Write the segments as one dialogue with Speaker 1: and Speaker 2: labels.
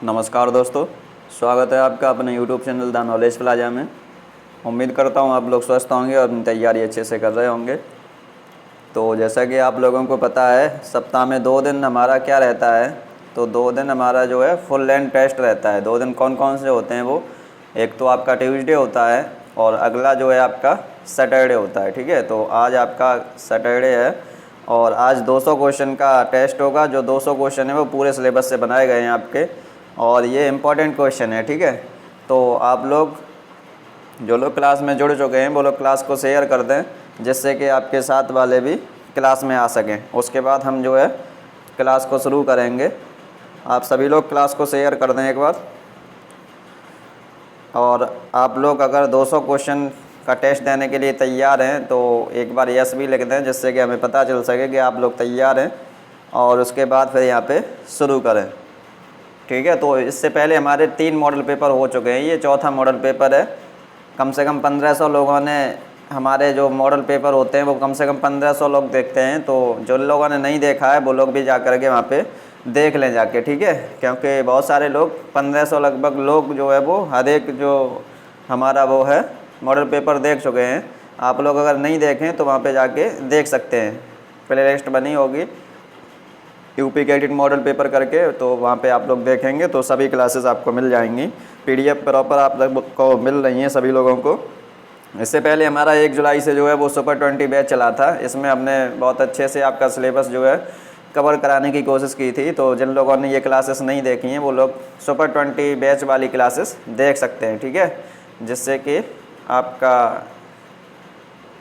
Speaker 1: नमस्कार दोस्तों, स्वागत है आपका अपने YouTube channel the knowledge plaza में। उम्मीद करता हूँ आप लोग स्वस्थ होंगे और अपनी तैयारी अच्छे से कर रहे होंगे। तो जैसा कि आप लोगों को पता है, सप्ताह में 2 दिन हमारा क्या रहता है, तो 2 दिन हमारा जो है फुल लेंथ टेस्ट रहता है। 2 दिन कौन कौन से होते हैं वो, एक तो आपका ट्यूसडे होता है और अगला जो है आपका सैटरडे होता है। ठीक है, तो आज आपका सैटरडे है और आज 200 क्वेश्चन का टेस्ट होगा। जो 200 क्वेश्चन है वो पूरे सिलेबस से बनाए गए हैं आपके, और ये इम्पॉर्टेंट क्वेश्चन है। ठीक है, तो आप लोग जो लोग क्लास में जुड़ चुके हैं वो लोग क्लास को शेयर कर दें, जिससे कि आपके साथ वाले भी क्लास में आ सकें। उसके बाद हम जो है क्लास को शुरू करेंगे। आप सभी लोग क्लास को शेयर कर दें एक बार। और आप लोग अगर 200 क्वेश्चन का टेस्ट देने के लिए तैयार हैं तो एक बार यस भी लिख दें, जिससे कि हमें पता चल सके कि आप लोग तैयार हैं, और उसके बाद फिर यहाँ पे शुरू करें। ठीक है, तो इससे पहले हमारे 3 मॉडल पेपर हो चुके हैं, ये चौथा मॉडल पेपर है। कम से कम 1500 लोगों ने हमारे जो मॉडल पेपर होते हैं वो कम से कम 1500 लोग देखते हैं। तो जो लोगों ने नहीं देखा है वो लोग भी जा कर के वहाँ पे देख लें जाके। ठीक है, क्योंकि बहुत सारे लोग 1500 लगभग लोग जो है वो हर एक जो हमारा वो है मॉडल पेपर देख चुके हैं। आप लोग अगर नहीं देखें तो वहाँ पे जाके देख सकते हैं, प्ले लिस्ट बनी होगी यूपी कैडेट मॉडल पेपर करके, तो वहाँ पे आप लोग देखेंगे तो सभी क्लासेस आपको मिल जाएंगी। पीडीएफ प्रॉपर आप लोग को मिल रही हैं सभी लोगों को। इससे पहले हमारा 1 जुलाई से जो है वो सुपर 20 बैच चला था। इसमें हमने बहुत अच्छे से आपका सिलेबस जो है कवर कराने की कोशिश की थी। तो जिन लोगों ने ये क्लासेस नहीं देखी हैं वो लोग सुपर 20 बैच वाली क्लासेस देख सकते हैं। ठीक है, जिससे कि आपका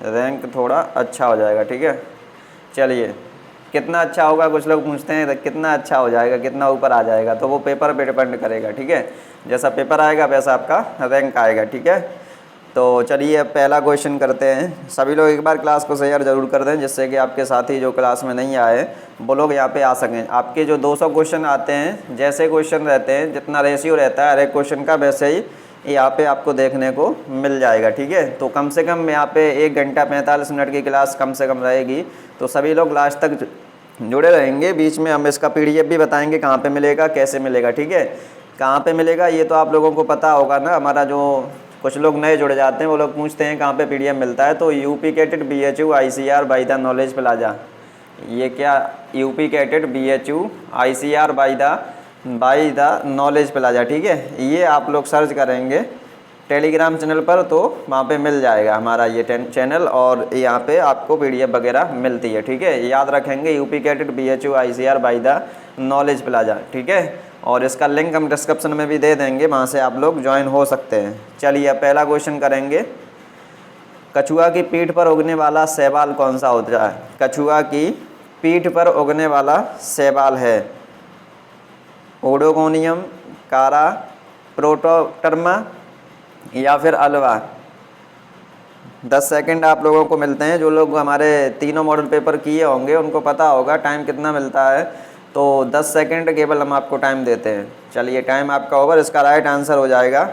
Speaker 1: रैंक थोड़ा अच्छा हो जाएगा। ठीक है, चलिए कितना अच्छा होगा, कुछ लोग पूछते हैं कितना अच्छा हो जाएगा, कितना ऊपर आ जाएगा, तो वो पेपर पे डिपेंड करेगा। ठीक है, जैसा पेपर आएगा वैसा आपका रैंक आएगा। ठीक है, तो चलिए अब पहला क्वेश्चन करते हैं। सभी लोग एक बार क्लास को शेयर ज़रूर कर दें, जिससे कि आपके साथी जो क्लास में नहीं आए वो लोग यहाँ पे आ सकें। आपके जो 200 क्वेश्चन आते हैं, जैसे क्वेश्चन रहते हैं, जितना रेशियो रहता है हर एक क्वेश्चन का, वैसे ही यहाँ पे आपको देखने को मिल जाएगा। ठीक है, तो कम से कम यहाँ पे 1 घंटा 45 मिनट की क्लास कम से कम रहेगी। तो सभी लोग लास्ट तक जुड़े रहेंगे। बीच में हम इसका पीडीएफ भी बताएंगे कहाँ पे मिलेगा, कैसे मिलेगा। ठीक है, कहाँ पे मिलेगा ये तो आप लोगों को पता होगा ना। हमारा जो कुछ लोग नए जुड़ जाते हैं वो लोग पूछते हैं कहाँ पे पीडीएफ मिलता है, तो UP CATET BHU ICR by the knowledge plaza. ये क्या, UP CATET BHU ICR by the knowledge plaza. ठीक है, ये आप लोग सर्च करेंगे टेलीग्राम चैनल पर तो वहाँ पे मिल जाएगा हमारा ये चैनल, और यहाँ पे आपको पीडीएफ वगैरह मिलती है। ठीक है, याद रखेंगे UP CATET BHU ICR by the knowledge plaza. ठीक है, और इसका लिंक हम डिस्क्रिप्शन में भी दे देंगे, वहाँ से आप लोग ज्वाइन हो सकते हैं। चलिए अब पहला क्वेश्चन करेंगे। कछुआ की पीठ पर उगने वाला शैवाल कौन सा होता है? कछुआ की पीठ पर उगने वाला शैवाल है ओडोगोनियम, कारा, प्रोटोटर्मा या फिर अलवा। 10 सेकंड आप लोगों को मिलते हैं। जो लोग हमारे तीनों मॉडल पेपर किए होंगे उनको पता होगा टाइम कितना मिलता है, तो 10 सेकंड केवल हम आपको टाइम देते हैं। चलिए टाइम आपका ओवर। इसका राइट आंसर हो जाएगा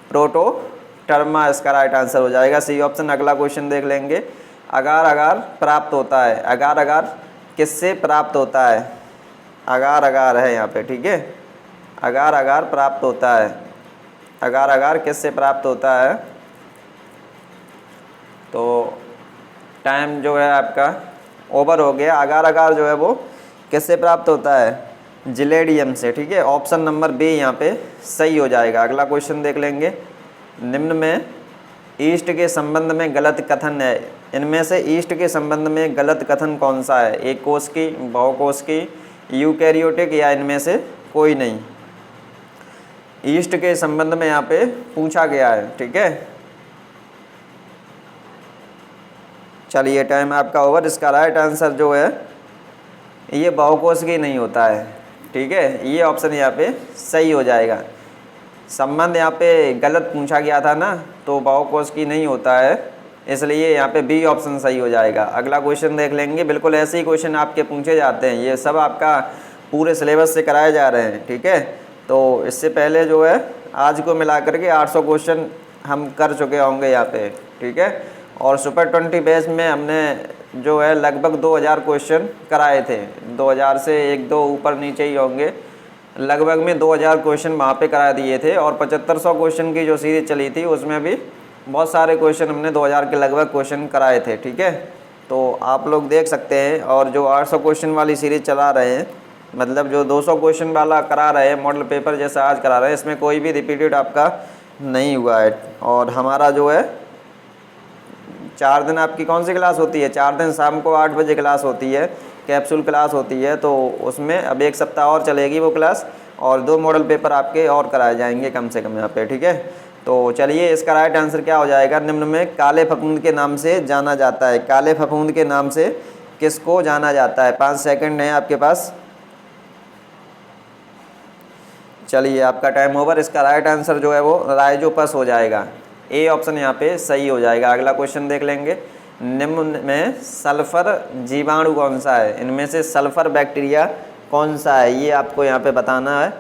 Speaker 1: प्रोटोटर्मा, इसका राइट आंसर हो जाएगा सी ऑप्शन। अगला क्वेश्चन देख लेंगे। अगार अगार प्राप्त होता है, अगार अगार किससे प्राप्त होता है? अगार अगार है यहाँ पे। ठीक है, अगार अगार प्राप्त होता है, अगार अगार किससे प्राप्त होता है? तो टाइम जो है आपका ओवर हो गया। अगार अगार जो है वो किससे प्राप्त होता है? जिलेडियम से। ठीक है, ऑप्शन नंबर बी यहाँ पे सही हो जाएगा। अगला क्वेश्चन देख लेंगे। निम्न में ईस्ट के संबंध में गलत कथन है, इनमें से ईस्ट के संबंध में गलत कथन कौन सा है? एक कोशिकी, बहुकोशिकी, यूकैरियोटिक या इनमें से कोई नहीं? ईस्ट के संबंध में यहाँ पे पूछा गया है। ठीक है, चलिए टाइम आपका ओवर। इसका राइट आंसर जो है ये बहुकोशिकी नहीं होता है। ठीक है, ये ऑप्शन यहाँ पे सही हो जाएगा। संबंध यहाँ पे गलत पूछा गया था ना, तो बहुकोशिकी नहीं होता है, इसलिए यहाँ पे बी ऑप्शन सही हो जाएगा। अगला क्वेश्चन देख लेंगे। बिल्कुल ऐसे ही क्वेश्चन आपके पूछे जाते हैं, ये सब आपका पूरे सिलेबस से कराए जा रहे हैं। ठीक है, तो इससे पहले जो है आज को मिला करके 800 क्वेश्चन हम कर चुके होंगे यहाँ पे। ठीक है, और सुपर 20 बैच में हमने जो है लगभग 2000 क्वेश्चन कराए थे। 2000 से 1-2 ऊपर नीचे ही होंगे, लगभग में 2000 क्वेश्चन वहाँ पे करा दिए थे, और 7500 क्वेश्चन की जो सीरीज चली थी उसमें भी बहुत सारे क्वेश्चन हमने 2000 के लगभग क्वेश्चन कराए थे, ठीक है। तो आप लोग देख सकते हैं, और जो 800 क्वेश्चन वाली सीरीज चला रहे हैं, मतलब जो 200 क्वेश्चन वाला करा रहे हैं मॉडल पेपर जैसा आज करा रहे हैं, इसमें कोई भी रिपीटेड आपका नहीं हुआ है। और हमारा जो है 4 दिन आपकी कौन सी क्लास होती है, 4 दिन शाम को 8 बजे क्लास होती है, कैप्सूल क्लास होती है। तो उसमें अब 1 सप्ताह और चलेगी वो क्लास, और 2 मॉडल पेपर आपके और कराए जाएंगे कम से कम यहाँ पे, ठीक है। तो चलिए, इसका राइट आंसर क्या हो जाएगा, निम्न में काले फफूंद के नाम से जाना जाता है। काले फफूंद के नाम से किसको जाना जाता है? 5 सेकंड है आपके पास। चलिए, आपका टाइम ओवर। इसका राइट आंसर जो है वो राइजोपस हो जाएगा। ए ऑप्शन यहाँ पे सही हो जाएगा। अगला क्वेश्चन देख लेंगे। निम्न में सल्फर जीवाणु कौन सा है? इनमें से सल्फर बैक्टीरिया कौन सा है, ये आपको यहाँ पे बताना है।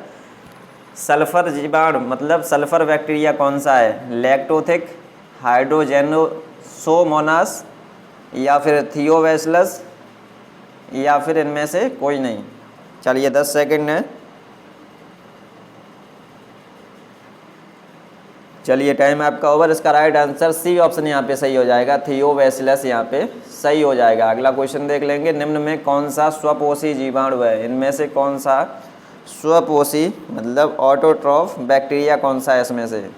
Speaker 1: सल्फर जीवाणु मतलब सल्फर बैक्टीरिया कौन सा है? लैक्टोथिक, हाइड्रोजेनोसोमोनास, या फिर थियोबैसिलस, या फिर इनमें से कोई नहीं। चलिए 10 सेकंड है। चलिए, टाइम आपका ओवर। इसका राइट आंसर सी ऑप्शन यहाँ पे सही हो जाएगा। थियोबैसिलस यहाँ पे सही हो जाएगा। अगला क्वेश्चन देख लेंगे। निम्न में कौन सा स्वपोषी जीवाणु है? इनमें से कौन सा स्वपोषी मतलब ऑटोट्रॉफ बैक्टीरिया कौन सा है? इसमें से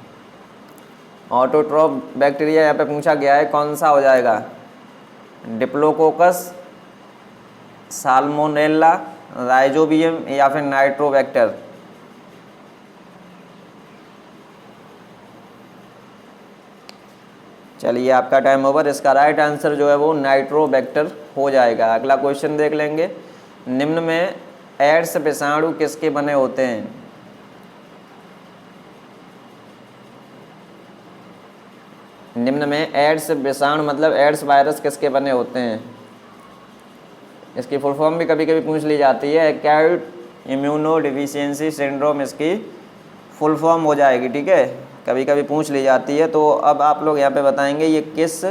Speaker 1: ऑटोट्रॉफ बैक्टीरिया यहाँ पे पूछा गया है, कौन सा हो जाएगा? डिप्लोकोकस, साल्मोनेला, राइजोबियम, या फिर नाइट्रोबैक्टर। चलिए, आपका टाइम ओवर। इसका राइट आंसर जो है वो नाइट्रोबैक्टर हो जाएगा। अगला क्वेश्चन देख लेंगे। निम्न में एड्स विषाणु किसके बने होते हैं? निम्न में एड्स विषाणु मतलब एड्स वायरस किसके बने होते हैं? इसकी फुल फॉर्म भी कभी कभी पूछ ली जाती है। एक्यूट इम्यूनो डिफिशियंसी सिंड्रोम इसकी फुल फॉर्म हो जाएगी, ठीक है। कभी कभी पूछ ली जाती है। तो अब आप लोग यहाँ पे बताएंगे ये किस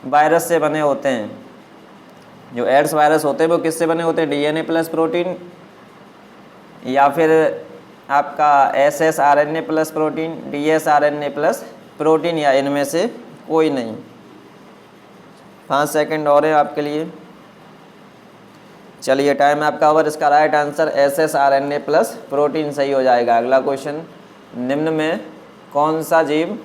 Speaker 1: वायरस से बने होते हैं। जो एड्स वायरस होते हैं वो किससे बने होते हैं? डीएनए प्लस प्रोटीन, या फिर आपका ssRNA plus protein, dsRNA plus protein, या इनमें से कोई नहीं। 5 सेकंड और है आपके लिए। चलिए, टाइम आपका ओवर। इसका राइट आंसर एसएसआरएनए प्लस प्रोटीन सही हो जाएगा। अगला क्वेश्चन। निम्न में कौन सा जीव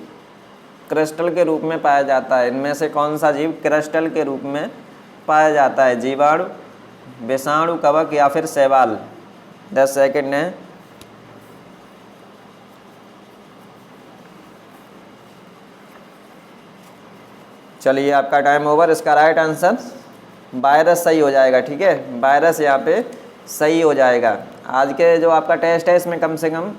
Speaker 1: क्रिस्टल के रूप में पाया जाता है? इनमें से कौन सा जीव क्रिस्टल के रूप में पाया जाता है? जीवाणु, विषाणु, कवक, या फिर शैवाल। 10 सेकंड है। चलिए, आपका टाइम ओवर। इसका राइट आंसर वायरस सही हो जाएगा, ठीक है। वायरस यहाँ पे सही हो जाएगा। आज के जो आपका टेस्ट है इसमें कम से कम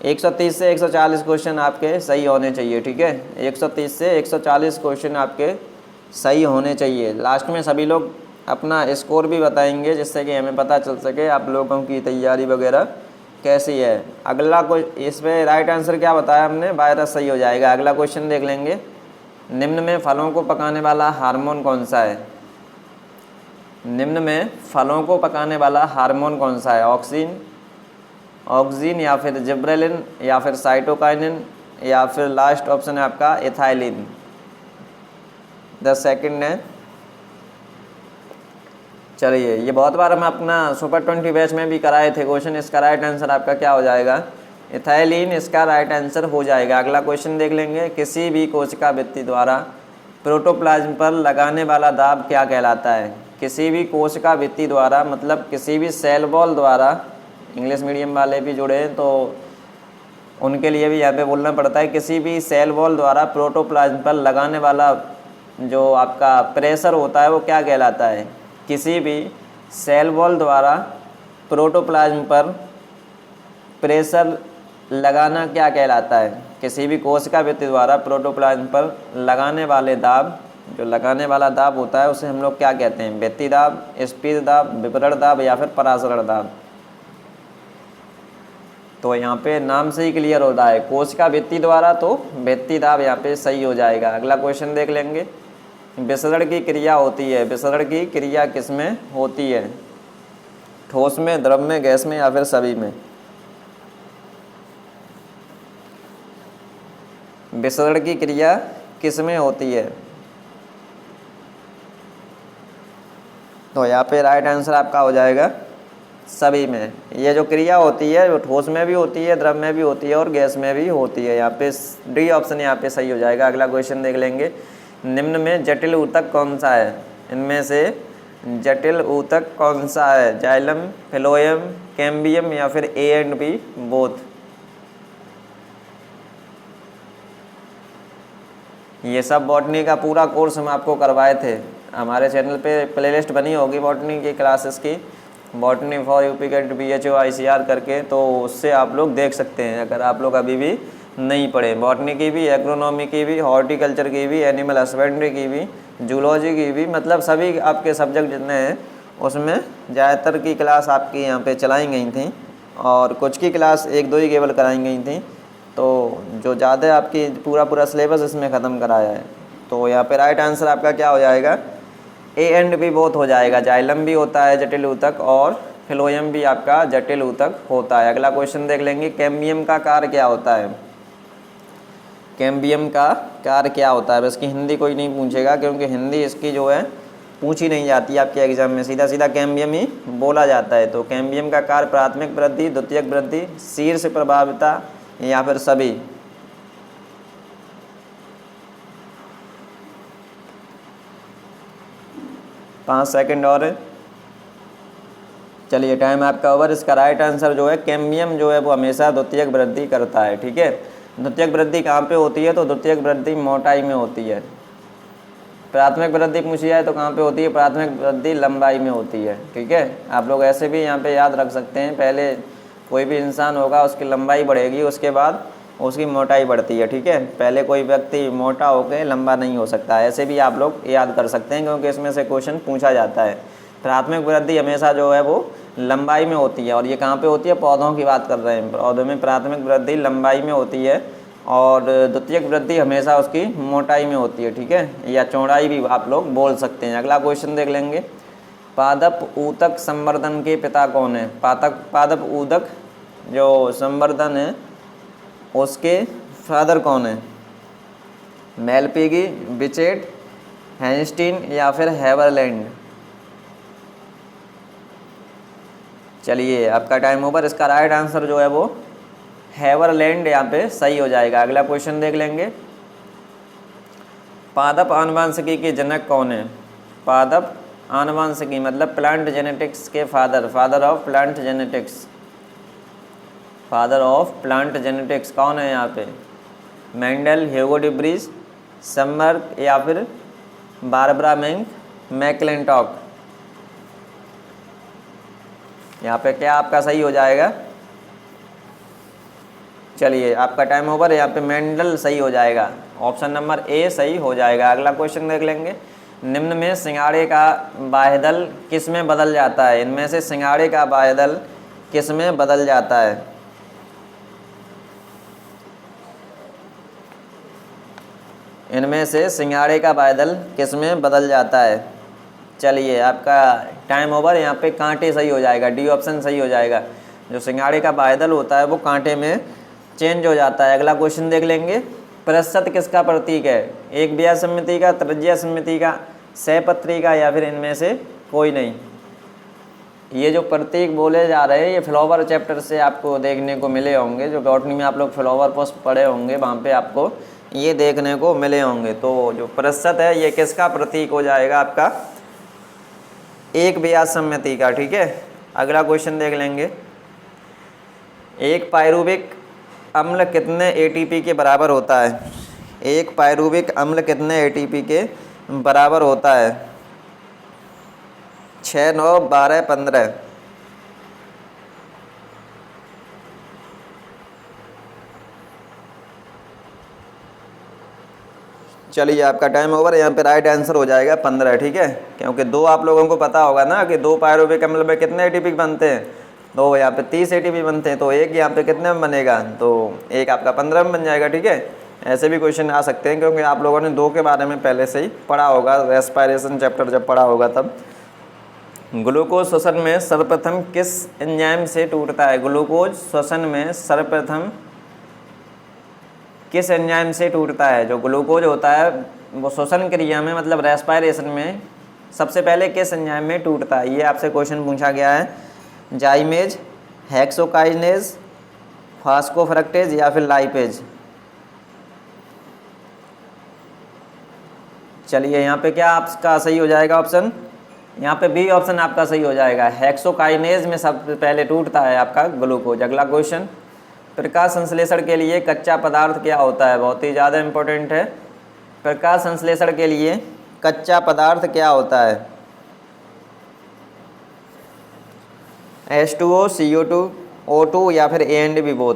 Speaker 1: 130 से 140 क्वेश्चन आपके सही होने चाहिए, ठीक है। 130 से 140 क्वेश्चन आपके सही होने चाहिए। लास्ट में सभी लोग अपना स्कोर भी बताएंगे, जिससे कि हमें पता चल सके आप लोगों की तैयारी वगैरह कैसी है। अगला इसमें राइट आंसर क्या बताया हमने? वायरस सही हो जाएगा। अगला क्वेश्चन देख लेंगे। निम्न में फलों को पकाने वाला हार्मोन कौन सा है? निम्न में फलों को पकाने वाला हार्मोन कौन सा है? ऑक्सीन, या फिर जिब्रेलिन, या फिर साइटोकाइनिन, या फिर लास्ट ऑप्शन है आपका एथाइलिन। 10 सेकंड है। चलिए, ये बहुत बार हम अपना सुपर 20 बैच में भी कराए थे क्वेश्चन। इसका राइट आंसर आपका क्या हो जाएगा? एथाइलिन इसका राइट आंसर हो जाएगा। अगला क्वेश्चन देख लेंगे। किसी भी कोशिका भित्ति द्वारा प्रोटोप्लाज्म पर लगाने वाला दाब क्या कहलाता है? किसी भी कोशिका भित्ति द्वारा मतलब किसी भी सेल वॉल द्वारा, इंग्लिश मीडियम वाले भी जुड़े हैं तो उनके लिए भी यहाँ पे बोलना पड़ता है। किसी भी सेल वॉल द्वारा प्रोटोप्लाज्म पर लगाने वाला जो आपका प्रेशर होता है वो क्या कहलाता है? किसी भी सेल वॉल द्वारा प्रोटोप्लाज्म पर प्रेशर लगाना क्या कहलाता है? किसी भी कोशिका भित्ति द्वारा प्रोटोप्लाज्म पर लगाने वाले दाब, जो लगाने वाला दाब होता है उसे हम लोग क्या कहते हैं? भित्ति दाब, स्पीड दाब, विपरण दाब, या फिर परासरण दाब। तो यहाँ पे नाम से ही क्लियर होता है, कोशिका भित्ति द्वारा, तो भित्ति दाब यहाँ पे सही हो जाएगा। अगला क्वेश्चन देख लेंगे। विसरण की क्रिया होती है, विसरण की क्रिया किसमें होती है? ठोस में, द्रव में, गैस में या फिर सभी में। विसरण की क्रिया किस में होती है? तो यहाँ पे राइट आंसर आपका हो जाएगा सभी में। ये जो क्रिया होती है वो ठोस में भी होती है, द्रव में भी होती है और गैस में भी होती है। यहाँ पे डी ऑप्शन यहाँ पे सही हो जाएगा। अगला क्वेश्चन देख लेंगे। निम्न में जटिल ऊतक कौन सा है? इनमें से जटिल ऊतक कौन सा है? जाइलम, फिलोएम, कैम्बियम या फिर ए एंड बी बोथ। ये सब बॉटनी का पूरा कोर्स हम आपको करवाए थे। हमारे चैनल पे प्लेलिस्ट बनी होगी बॉटनी की क्लासेस की, botany for UP GATE BHO ICR करके, तो उससे आप लोग देख सकते हैं अगर आप लोग अभी भी नहीं पढ़े। बॉटनी की भी, एग्रोनॉमी की भी, हॉर्टिकल्चर की भी, एनिमल हस्बेंड्री की भी, जूलॉजी की भी, मतलब सभी आपके सब्जेक्ट जितने हैं उसमें ज़्यादातर की क्लास आपकी यहाँ पे चलाई गई थी और कुछ की क्लास 1-2 ही केवल कराई गई थी। तो जो ज़्यादा आपकी पूरा सिलेबस इसमें ख़त्म कराया है। तो यहाँ पे राइट आंसर आपका क्या हो जाएगा? ए एंड बी बोथ हो जाएगा। जाइलम भी होता है जटिल ऊतक और फिलोएम भी आपका जटिल ऊतक होता है। अगला क्वेश्चन देख लेंगे। कैम्बियम का कार्य क्या होता है? कैम्बियम का कार्य क्या होता है? बस इसकी हिंदी कोई नहीं पूछेगा क्योंकि हिंदी इसकी जो है पूछी नहीं जाती आपके एग्जाम में, सीधा सीधा कैम्बियम ही बोला जाता है। तो कैम्बियम का कार्य प्राथमिक वृद्धि, द्वितीयक वृद्धि, शीर्ष प्रभाविता या फिर सभी। पाँच सेकंड और। चलिए टाइम आपका ओवर। इसका राइट आंसर जो है कैम्बियम जो है वो हमेशा द्वितीयक वृद्धि करता है। ठीक है, द्वितीयक वृद्धि कहाँ पे होती है? तो द्वितीयक वृद्धि मोटाई में होती है। प्राथमिक वृद्धि पूछी जाए तो कहाँ पे होती है? प्राथमिक वृद्धि लंबाई में होती है। ठीक है, आप लोग ऐसे भी यहाँ पे याद रख सकते हैं। पहले कोई भी इंसान होगा उसकी लंबाई बढ़ेगी, उसके बाद उसकी मोटाई बढ़ती है। ठीक है, पहले कोई व्यक्ति मोटा होकर लंबा नहीं हो सकता। ऐसे भी आप लोग याद कर सकते हैं क्योंकि इसमें से क्वेश्चन पूछा जाता है। प्राथमिक वृद्धि हमेशा जो है वो लंबाई में होती है। और ये कहाँ पे होती है? पौधों की बात कर रहे हैं। पौधों में प्राथमिक वृद्धि लंबाई में होती है और द्वितीयक वृद्धि हमेशा उसकी मोटाई में होती है। ठीक है, या चौड़ाई भी आप लोग बोल सकते हैं। अगला क्वेश्चन देख लेंगे। पादप ऊतक संवर्धन के पिता कौन है? पादप ऊतक जो संवर्धन है उसके फादर कौन है? मेलपिगी, बिचेट, हैंस्टीन या फिर हेवरलैंड। चलिए आपका टाइम ओवर। इसका राइट आंसर जो है वो हेवरलैंड यहाँ पे सही हो जाएगा। अगला क्वेश्चन देख लेंगे। पादप आनुवंशिकी के जनक कौन है? पादप आनुवंशिकी मतलब प्लांट जेनेटिक्स के father of plant genetics. Father of plant genetics कौन है यहाँ पे? मेंडल, ह्यूगो डी व्रीज, समबर्ग या फिर बारबरा मेंग मैक्लिंटॉक। यहाँ पे क्या आपका सही हो जाएगा? चलिए आपका टाइम ओवर। यहाँ पे मेंडल सही हो जाएगा। ऑप्शन नंबर ए सही हो जाएगा। अगला क्वेश्चन देख लेंगे। निम्न में सिंगाड़े का बाह्यदल किस में बदल जाता है? इनमें से सिंगाड़े का बाह्यदल किस में बदल जाता है? इनमें से सिंगाड़े का बाह्यदल किस में बदल जाता है? चलिए आपका टाइम ओवर। यहाँ पे कांटे सही हो जाएगा। डी ऑप्शन सही हो जाएगा। जो सिंगाड़े का बाह्यदल होता है वो कांटे में चेंज हो जाता है। अगला क्वेश्चन देख लेंगे। प्रतिशत किसका प्रतीक है? एक व्यास समिति का, त्रिज्या समिति का, सहपत्री का या फिर इनमें से कोई नहीं। ये जो प्रतीक बोले जा रहे हैं ये फ्लावर चैप्टर से आपको देखने को मिले होंगे। जो बॉटनी में आप लोग फ्लावर पुष्प पढ़े होंगे वहाँ पे आपको ये देखने को मिले होंगे। तो जो प्रतिशत है ये किसका प्रतीक हो जाएगा? आपका एक व्यास समिति का। ठीक है, अगला क्वेश्चन देख लेंगे। एक पायरुविक अम्ल कितने ATP के बराबर होता है? एक पायरुविक अम्ल कितने ATP के बराबर होता है? 6, 9, 12, 15। चलिए आपका टाइम ओवर। यहाँ पे राइट आंसर हो जाएगा 15। ठीक है, क्योंकि दो आप लोगों को पता होगा ना कि दो पायरुविक अम्ल में कितने ATP बनते हैं? तो यहाँ पे 30 ATP बनते हैं। तो एक यहाँ पे कितने में बनेगा? तो एक आपका 15 में बन जाएगा। ठीक है, ऐसे भी क्वेश्चन आ सकते हैं क्योंकि आप लोगों ने दो के बारे में पहले से ही पढ़ा होगा। रेस्पायरेशन चैप्टर जब पढ़ा होगा तब ग्लूकोज श्वसन में सर्वप्रथम किस एंजाइम से टूटता है? ग्लूकोज श्वसन में सर्वप्रथम किस एंजाइम से टूटता है? जो ग्लूकोज होता है वो श्वसन क्रिया में मतलब रेस्पायरेशन में सबसे पहले किस एंजाइम में टूटता है? ये आपसे क्वेश्चन पूछा गया है। जाइमेज, हेक्सोकाइनेज, फास्कोफ्रक्टेज या फिर लाइपेज। चलिए यहाँ पे क्या आपका सही हो जाएगा ऑप्शन? यहाँ पे बी ऑप्शन आपका सही हो जाएगा। हेक्सोकाइनेज में सबसे पहले टूटता है आपका ग्लूकोज। अगला क्वेश्चन, प्रकाश संश्लेषण के लिए कच्चा पदार्थ क्या होता है? बहुत ही ज़्यादा इम्पोर्टेंट है। प्रकाश संश्लेषण के लिए कच्चा पदार्थ क्या होता है? H2O, CO2, O2 या फिर A एंड B बोथ।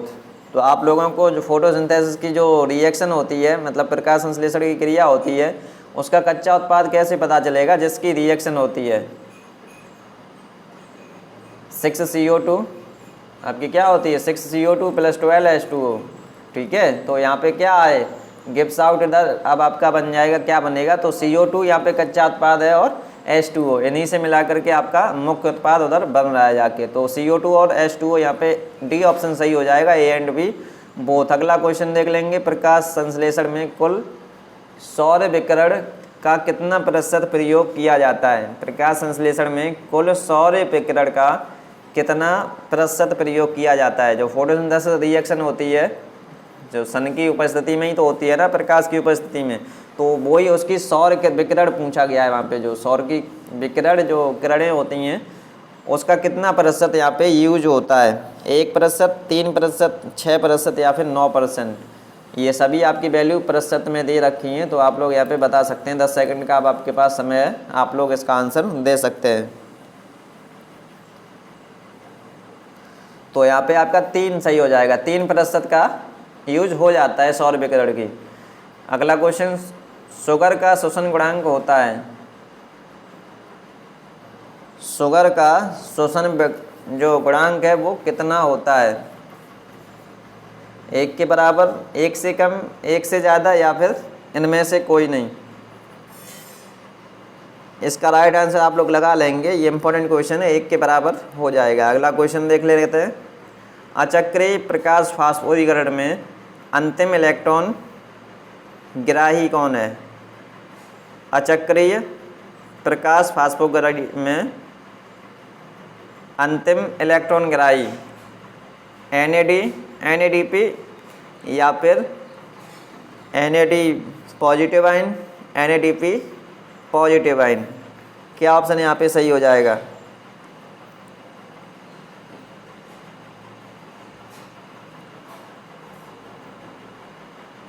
Speaker 1: तो आप लोगों को जो फोटोसिंथेसिस की जो रिएक्शन होती है मतलब प्रकाश संश्लेषण की क्रिया होती है उसका कच्चा उत्पाद कैसे पता चलेगा? जिसकी रिएक्शन होती है 6CO2 आपकी क्या होती है 6CO2 + 12H2O। ठीक है, तो यहाँ पे क्या है गिव्स आउट इधर अब आपका बन जाएगा, क्या बनेगा? तो CO2 यहाँ पे कच्चा उत्पाद है और H2O इन्हीं से मिला करके आपका मुख्य उत्पाद उधर बन रहा है जाके। तो CO2 और H2O यहाँ पे डी ऑप्शन सही हो जाएगा, A एंड B बोथ। अगला क्वेश्चन देख लेंगे, प्रकाश संश्लेषण में कुल सौर विकिरण का कितना प्रतिशत प्रयोग किया जाता है? प्रकाश संश्लेषण में कुल सौर विकिरण का कितना प्रतिशत प्रयोग किया जाता है? जो फोटोसिंथेसिस रिएक्शन होती है जो सन की उपस्थिति में ही तो होती है ना, प्रकाश की उपस्थिति में, तो वही उसकी सौर विकिरण पूछा गया है। वहाँ पे जो सौर की विकिरण जो किरणें होती हैं उसका कितना प्रतिशत यहाँ पे यूज होता है? 1%, 3%, 6% या फिर 9%। ये सभी आपकी वैल्यू प्रतिशत में दे रखी हैं, तो आप लोग यहाँ पे बता सकते हैं। 10 सेकंड का अब आपके पास समय है, आप लोग इसका आंसर दे सकते हैं। तो यहाँ पे आपका 3 सही हो जाएगा, 3% का यूज हो जाता है सौर विकिरण की। अगला क्वेश्चन, शुगर का श्वसन गुणांक होता है? शुगर का श्वसन जो गुणांक है वो कितना होता है? 1 के बराबर, 1 से कम, 1 से ज़्यादा या फिर इनमें से कोई नहीं? इसका राइट आंसर आप लोग लगा लेंगे, ये इंपॉर्टेंट क्वेश्चन है, 1 के बराबर हो जाएगा। अगला क्वेश्चन देख लेते हैं, अचक्रीय प्रकाश फास्फोरीकरण में अंतिम इलेक्ट्रॉन ग्राही कौन है? अचक्रीय प्रकाश फास्फोरीकरण में अंतिम इलेक्ट्रॉन ग्राही NAD, NADP या फिर NAD positive ion, NADP positive ion. क्या ऑप्शन यहाँ पे सही हो जाएगा?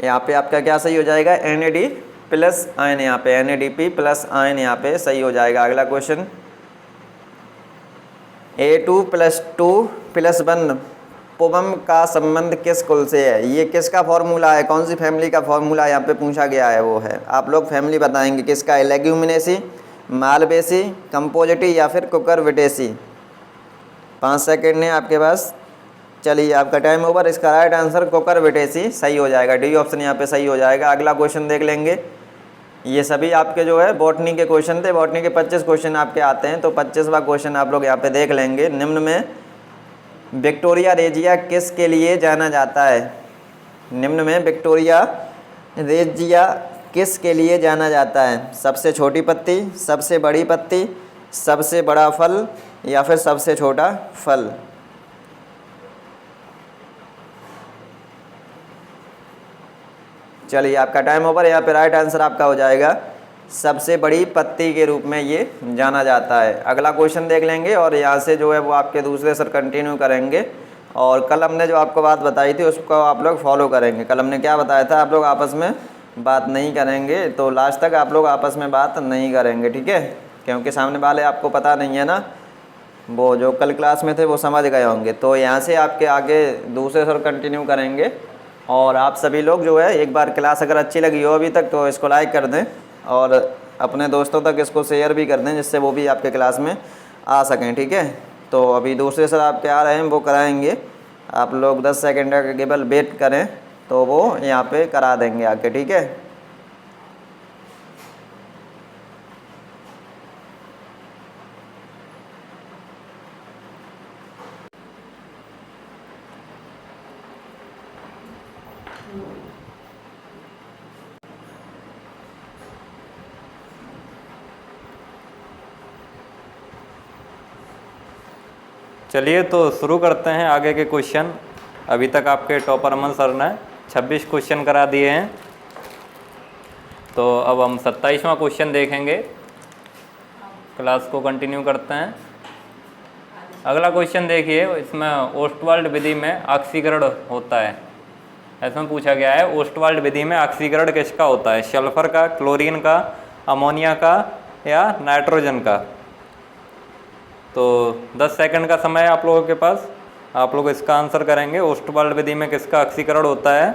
Speaker 1: यहाँ पे आपका क्या सही हो जाएगा? NAD+ आयन, यहाँ पे NADP+ आयन यहाँ पे सही हो जाएगा। अगला क्वेश्चन, A2+2+1 पुबम का संबंध किस कुल से है? ये किसका फॉर्मूला है? कौन सी फैमिली का फॉर्मूला यहाँ पे पूछा गया है? वो है, आप लोग फैमिली बताएंगे किसका है? लेग्यूमिनेसी, मालवेसी, कंपोजिटी या फिर कुकुरबिटेसी। 5 सेकेंड है आपके पास। चलिए आपका टाइम ओवर। इसका राइट आंसर कुकुरबिटेसी सही हो जाएगा, डी ऑप्शन यहाँ पे सही हो जाएगा। अगला क्वेश्चन देख लेंगे, ये सभी आपके जो है बॉटनी के क्वेश्चन थे। बॉटनी के 25 क्वेश्चन आपके आते हैं, तो 25वां क्वेश्चन आप लोग यहाँ पे देख लेंगे। निम्न में विक्टोरिया रेजिया किस के लिए जाना जाता है? निम्न में विक्टोरिया रेजिया किस के लिए जाना जाता है? सबसे छोटी पत्ती, सबसे बड़ी पत्ती, सबसे बड़ा फल या फिर सबसे छोटा फल? चलिए आपका टाइम ओवर। यहाँ पे राइट आंसर आपका हो जाएगा सबसे बड़ी पत्ती के रूप में ये जाना जाता है। अगला क्वेश्चन देख लेंगे और यहाँ से जो है वो आपके दूसरे सर कंटिन्यू करेंगे। और कल हमने जो आपको बात बताई थी उसको आप लोग फॉलो करेंगे। कल हमने क्या बताया था, आप लोग आपस में बात नहीं करेंगे, तो लास्ट तक आप लोग आपस में बात नहीं करेंगे, ठीक है? क्योंकि सामने वाले आपको पता नहीं है ना, वो जो कल क्लास में थे वो समझ गए होंगे। तो यहाँ से आपके आगे दूसरे सर कंटिन्यू करेंगे। और आप सभी लोग जो है एक बार क्लास अगर अच्छी लगी हो अभी तक तो इसको लाइक कर दें और अपने दोस्तों तक इसको शेयर भी कर दें, जिससे वो भी आपके क्लास में आ सकें, ठीक है? तो अभी दूसरे सर आपके आ रहे हैं, वो कराएंगे। आप लोग 10 सेकंड का केवल वेट करें तो वो यहाँ पे करा देंगे आके, ठीक है?
Speaker 2: चलिए तो शुरू करते हैं आगे के क्वेश्चन। अभी तक आपके टॉपर अमन सर ने 26 क्वेश्चन करा दिए हैं, तो अब हम 27वां क्वेश्चन देखेंगे। क्लास को कंटिन्यू करते हैं। अगला क्वेश्चन देखिए, इसमें ओस्टवाल्ड विधि में ऑक्सीकरण होता है। ऐसा पूछा गया है, ओस्टवाल्ड विधि में ऑक्सीकरण किसका होता है? सल्फर का, क्लोरीन का, अमोनिया का या नाइट्रोजन का? तो 10 सेकंड का समय है आप लोगों के पास, आप लोग इसका आंसर करेंगे। ओस्टवाल्ड विधि में किसका ऑक्सीकरण होता है?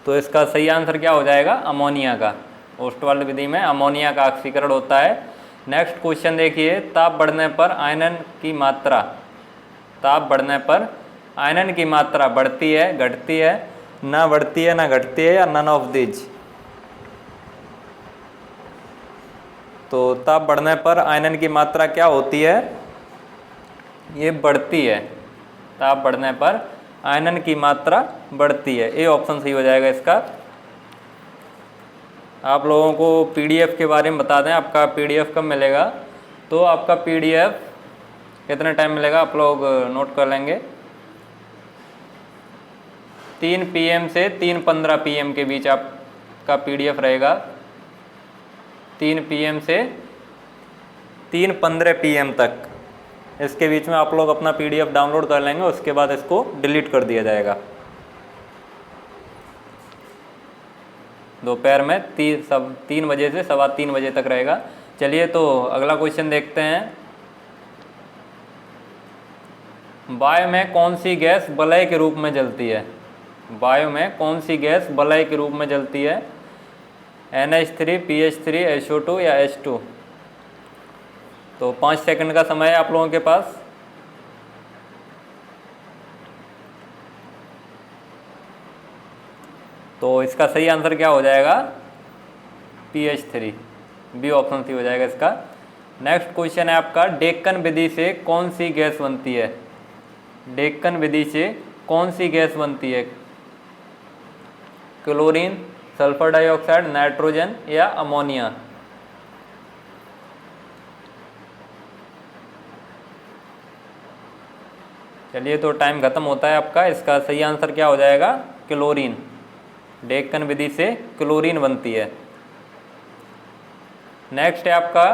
Speaker 2: तो इसका सही आंसर क्या हो जाएगा? अमोनिया का। ओस्टवाल्ड विधि में अमोनिया का ऑक्सीकरण होता है। नेक्स्ट क्वेश्चन देखिए, ताप बढ़ने पर आयनन की मात्रा, ताप बढ़ने पर आयनन की मात्रा बढ़ती है, घटती है, ना बढ़ती है ना घटती है, या नन ऑफ दीज? तो ताप बढ़ने पर आयनन की मात्रा क्या होती है? ये बढ़ती है। ताप बढ़ने पर आयनन की मात्रा बढ़ती है। ए ऑप्शन सही हो जाएगा इसका। आप लोगों को पीडीएफ के बारे में बता दें, आपका पीडीएफ कब मिलेगा? तो आपका पीडीएफ कितने टाइम मिलेगा आप लोग नोट कर लेंगे। 3 PM से 3:15 PM के बीच आपका पीडीएफ रहेगा। 3 PM से 3:15 PM तक, इसके बीच में आप लोग अपना पीडीएफ डाउनलोड कर लेंगे। उसके बाद इसको डिलीट कर दिया जाएगा। दोपहर में 3 बजे से 3:15 बजे तक रहेगा। चलिए तो अगला क्वेश्चन देखते हैं। वायु में कौन सी गैस वलय के रूप में जलती है? वायु में कौन सी गैस वलय के रूप में जलती है? NH3, PH3, SO2 या H2? तो 5 सेकंड का समय है आप लोगों के पास। तो इसका सही आंसर क्या हो जाएगा? PH3, बी ऑप्शन सी हो जाएगा इसका। नेक्स्ट क्वेश्चन है आपका, डेक्कन विधि से कौन सी गैस बनती है? डेक्कन विधि से कौन सी गैस बनती है? क्लोरीन, सल्फर डाइऑक्साइड, नाइट्रोजन या अमोनिया? चलिए तो टाइम खत्म होता है आपका। इसका सही आंसर क्या हो जाएगा? क्लोरीन। डेक्कन विधि से क्लोरीन बनती है। नेक्स्ट है आपका,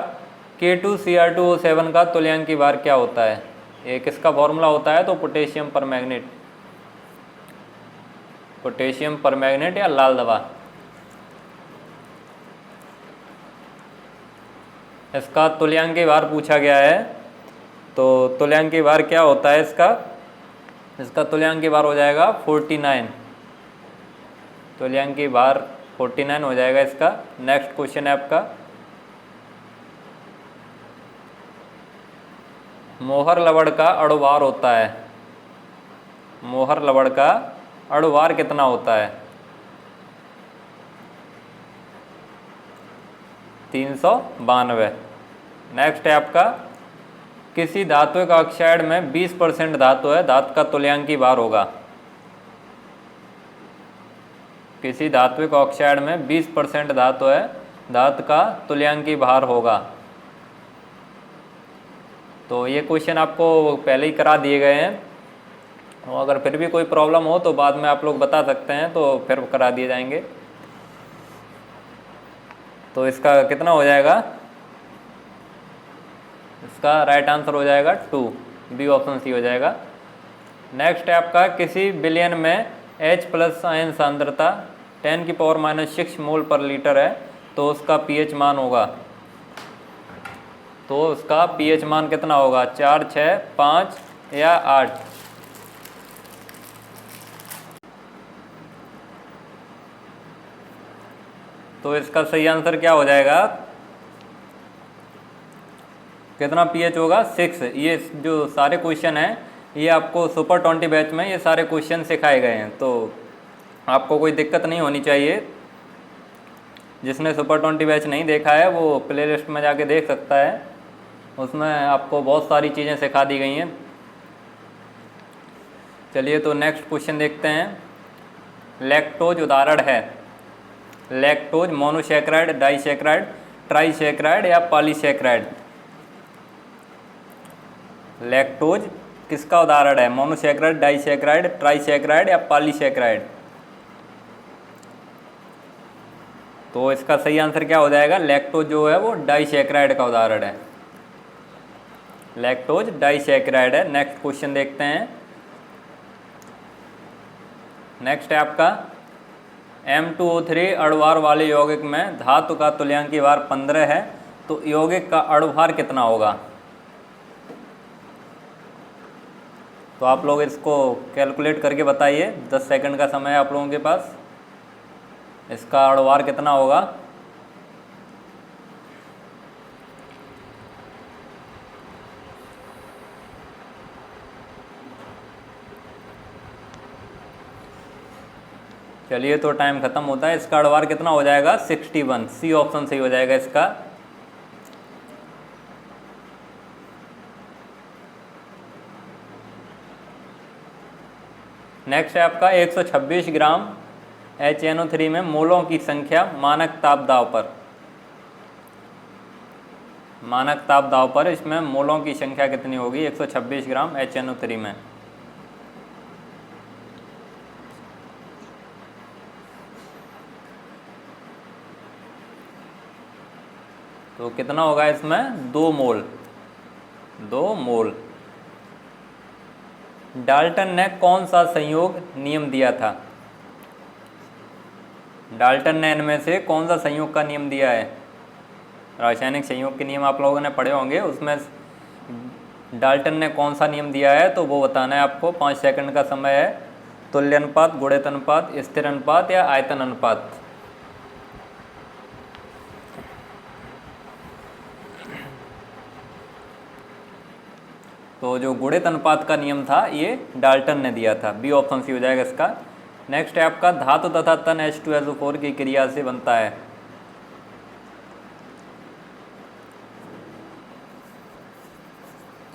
Speaker 2: K2Cr2O7 का तुल्यांकी भार क्या होता है? ये किसका फॉर्मूला होता है? तो पोटेशियम परमैंगनेट, पोटेशियम परमैंगनेट या लाल दवा। इसका तुल्यांकी भार पूछा गया है। तो तुल्यांकी भार क्या होता है इसका? इसका तुल्यांकी भार हो जाएगा 49। तुल्यांकी भार 49 हो जाएगा इसका। नेक्स्ट क्वेश्चन है आपका, मोहर लवण का अणुभार होता है। मोहर लवण का अणुभार कितना होता है? 392। नेक्स्ट है आपका, किसी धात्विक ऑक्साइड में 20% धातु है, धातु का तुल्यांकी भार होगा। किसी धात्विक ऑक्साइड में 20% धातु है, धातु का तुल्यांकी भार होगा। तो ये क्वेश्चन आपको पहले ही करा दिए गए हैं, और अगर फिर भी कोई प्रॉब्लम हो तो बाद में आप लोग बता सकते हैं, तो फिर करा दिए जाएंगे। तो इसका कितना हो जाएगा? इसका राइट आंसर हो जाएगा 2, बी ऑप्शन सी हो जाएगा। नेक्स्ट है आपका, किसी विलयन में H+ आयन सांद्रता 10⁻⁻6 मोल पर लीटर है, तो उसका pH मान होगा। तो उसका pH मान कितना होगा? 4, 6, 5 या 8? तो इसका सही आंसर क्या हो जाएगा? कितना pH होगा? 6। ये जो सारे क्वेश्चन हैं ये आपको सुपर 20 बैच में ये सारे क्वेश्चन सिखाए गए हैं, तो आपको कोई दिक्कत नहीं होनी चाहिए। जिसने सुपर 20 बैच नहीं देखा है वो प्लेलिस्ट में जाके देख सकता है। उसमें आपको बहुत सारी चीज़ें सिखा दी गई हैं। चलिए तो नेक्स्ट क्वेश्चन देखते हैं। लैक्टोज उदाहरण है। लैक्टोज मोनोसैकेराइड, डाइसैकेराइड, ट्राइसैकेराइड या पॉलीसैकेराइड। लैक्टोज किसका उदाहरण है? मोनोसैकेराइड, डाइसैकेराइड, ट्राइसैकेराइड या पॉलीसैकेराइड। तो इसका सही आंसर क्या हो जाएगा? लैक्टोज जो है वो डाइसैकेराइड का उदाहरण है। लैक्टोज डाइसैकेराइड है। नेक्स्ट क्वेश्चन देखते हैं। नेक्स्ट है आपका M2O3 अणुभार वाले यौगिक में धातु का तुल्यांकीय भार 15 है, तो यौगिक का अणुभार कितना होगा? तो आप लोग इसको कैलकुलेट करके बताइए। 10 सेकंड का समय है आप लोगों के पास। इसका अणुभार कितना होगा? चलिए तो टाइम खत्म होता है। इसका अणुभार कितना हो जाएगा? 61। सी ऑप्शन सही हो जाएगा इसका। नेक्स्ट है आपका 126 ग्राम HNO3 में मोलों की संख्या मानक ताप दाब पर। मानक ताप दाब पर इसमें मोलों की संख्या कितनी होगी 126 ग्राम HNO3 में? तो कितना होगा इसमें? 2 मोल। 2 मोल। डाल्टन ने कौन सा संयोग नियम दिया था? डाल्टन ने इनमें से कौन सा संयोग का नियम दिया है? रासायनिक संयोग के नियम आप लोगों ने पढ़े होंगे, उसमें डाल्टन ने कौन सा नियम दिया है तो वो बताना है आपको। 5 सेकंड का समय है। तुल्य अनुपात, गुणित अनुपात, स्थिर अनुपात या आयतन अनुपात। तो जो गुणित अनुपात का नियम था ये डाल्टन ने दिया था। बी ऑप्शन सी हो जाएगा इसका। नेक्स्ट है आपका धातु तथा तन H2SO4 की क्रिया से बनता है।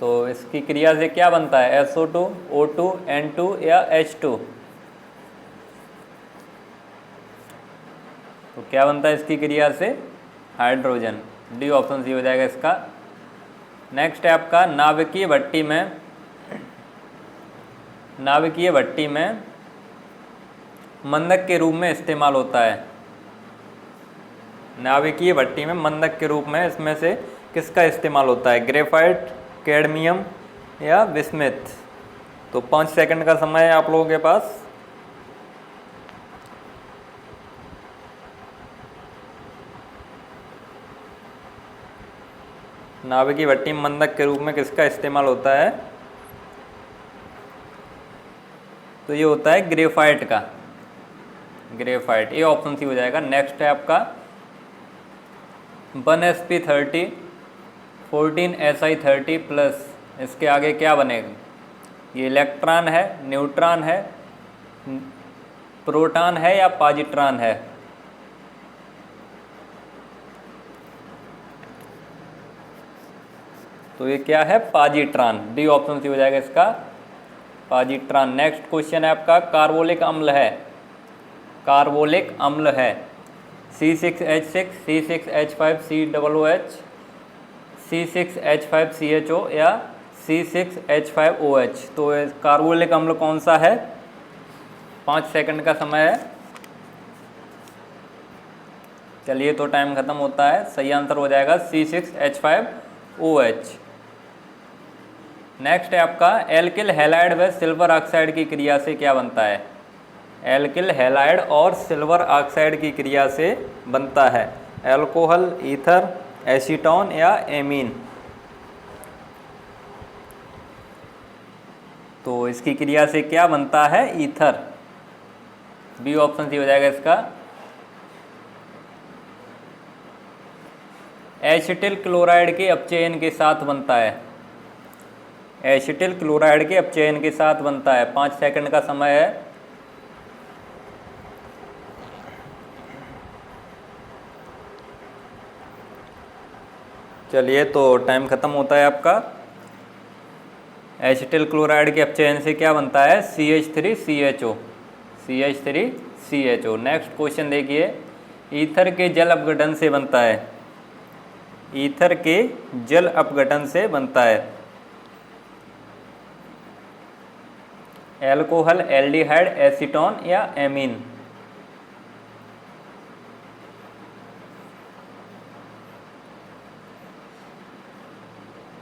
Speaker 2: तो इसकी क्रिया से क्या बनता है? SO2, O2, N2 या H2। तो क्या बनता है इसकी क्रिया से? हाइड्रोजन। डी ऑप्शन सी हो जाएगा इसका। नेक्स्ट है आपका नाभिकीय भट्टी में मंदक के रूप में इस्तेमाल होता है। नाभिकीय भट्टी में मंदक के रूप में इसमें से किसका इस्तेमाल होता है? ग्रेफाइट, कैडमियम या बिस्मिथ। तो 5 सेकंड का समय है आप लोगों के पास। नाभिकीय भट्टी में मंदक के रूप में किसका इस्तेमाल होता है? तो ये होता है ग्रेफाइट का। ग्रेफाइट। ये ऑप्शन सी हो जाएगा। नेक्स्ट है आपका 1sp30 14si30 प्लस इसके आगे क्या बनेगा? ये इलेक्ट्रॉन है, न्यूट्रॉन है, प्रोटॉन है या पॉजिट्रॉन है? तो ये क्या है? पॉजिट्रॉन। डी ऑप्शन सी हो जाएगा इसका। पॉजिट्रॉन। नेक्स्ट क्वेश्चन है आपका कार्बोलिक अम्ल है। कार्बोलिक अम्ल है C6H6, C6H5COOH, C6H5CHO या C6H5OH। तो कार्बोलिक अम्ल कौन सा है? 5 सेकंड का समय है। चलिए तो टाइम खत्म होता है। सही आंसर हो जाएगा C6H5OH। नेक्स्ट है आपका एल्किल हैलाइड व सिल्वर ऑक्साइड की क्रिया से क्या बनता है? एल्किल हैलाइड और सिल्वर ऑक्साइड की क्रिया से बनता है अल्कोहल, ईथर, एसीटोन या एमीन। तो इसकी क्रिया से क्या बनता है? ईथर। बी ऑप्शन सी हो जाएगा इसका। एसिटिल क्लोराइड के अपचयन के साथ बनता है। एसिटिल क्लोराइड के अपचयन के साथ बनता है। 5 सेकंड का समय है। चलिए, तो टाइम ख़त्म होता है आपका। एसिटिल क्लोराइड के अपचयन से क्या बनता है? CH3CHO, CH3CHO। नेक्स्ट क्वेश्चन देखिए, ईथर के जल अपघटन से बनता है, ईथर के जल अपघटन से बनता है एल्कोहल, एल्डिहाइड, एसीटोन या एमीन?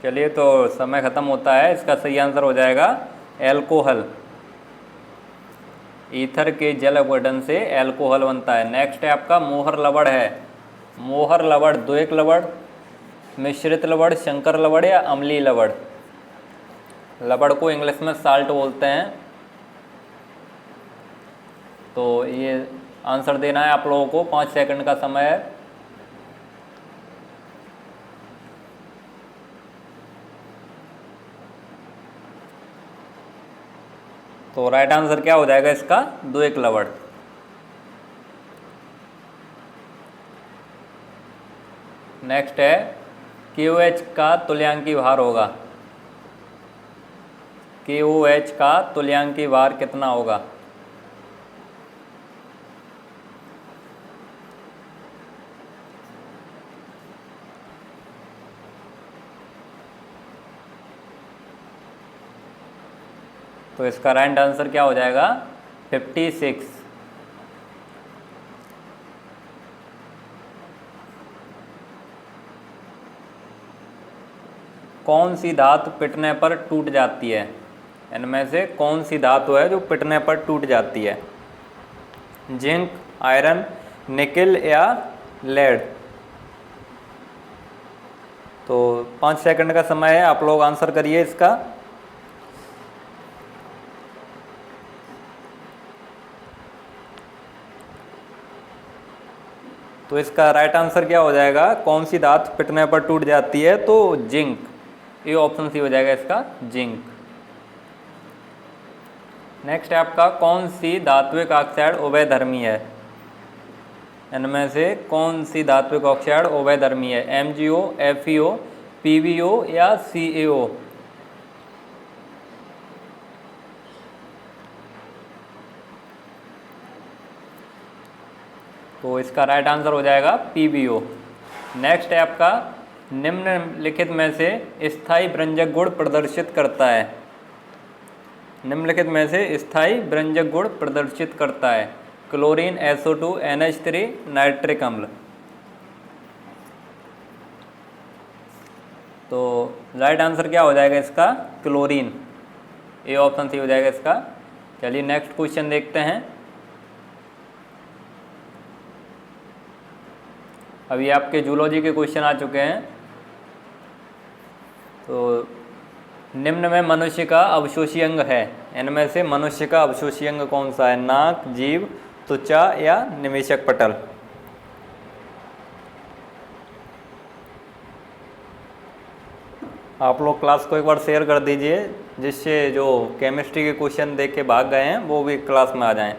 Speaker 2: चलिए, तो समय ख़त्म होता है। इसका सही आंसर हो जाएगा एल्कोहल। ईथर के जल अपघटन से एल्कोहल बनता है। नेक्स्ट है आपका मोहर लवण है। मोहर लवण द्वैक लवण, मिश्रित लवण, शंकर लवण या अम्लीय लवण? लवण को इंग्लिश में साल्ट बोलते हैं। तो ये आंसर देना है आप लोगों को, 5 सेकंड का समय है। तो राइट आंसर क्या हो जाएगा इसका? द्वैक लवण। नेक्स्ट है KOH का तुल्यांकी भार होगा, KOH का तुल्यांकी भार कितना होगा? तो इसका राइट आंसर क्या हो जाएगा? 56। कौन सी धातु पिटने पर टूट जाती है? इनमें से कौन सी धातु है जो पिटने पर टूट जाती है? जिंक, आयरन, निकेल या लेड? तो 5 सेकंड का समय है, आप लोग आंसर करिए इसका। तो इसका राइट आंसर क्या हो जाएगा? कौन सी धातु पिटने पर टूट जाती है? तो जिंक। ये ऑप्शन सी हो जाएगा इसका, जिंक। नेक्स्ट है आपका, कौन सी धात्विक ऑक्साइड उभयधर्मी है? इनमें से कौन सी धात्विक ऑक्साइड उभयधर्मी है? MgO, FeO, PbO या CaO? तो इसका राइट आंसर हो जाएगा PbO। नेक्स्ट है आपका, निम्नलिखित में से स्थायी व्यंजक गुण प्रदर्शित करता है, निम्नलिखित में से स्थायी व्यंजक गुण प्रदर्शित करता है? क्लोरीन, SO2, NH3, नाइट्रिक अम्ल? तो राइट आंसर क्या हो जाएगा इसका? क्लोरीन। ये ऑप्शन सी हो जाएगा इसका। चलिए नेक्स्ट क्वेश्चन देखते हैं। अभी आपके जूलॉजी के क्वेश्चन आ चुके हैं। तो निम्न में मनुष्य का अवशोषी अंग है, इनमें से मनुष्य का अवशोषी अंग कौन सा है? नाक, जीभ, त्वचा या निमेशक पटल? आप लोग क्लास को एक बार शेयर कर दीजिए, जिससे जो केमिस्ट्री के क्वेश्चन देख के भाग गए हैं वो भी क्लास में आ जाएं।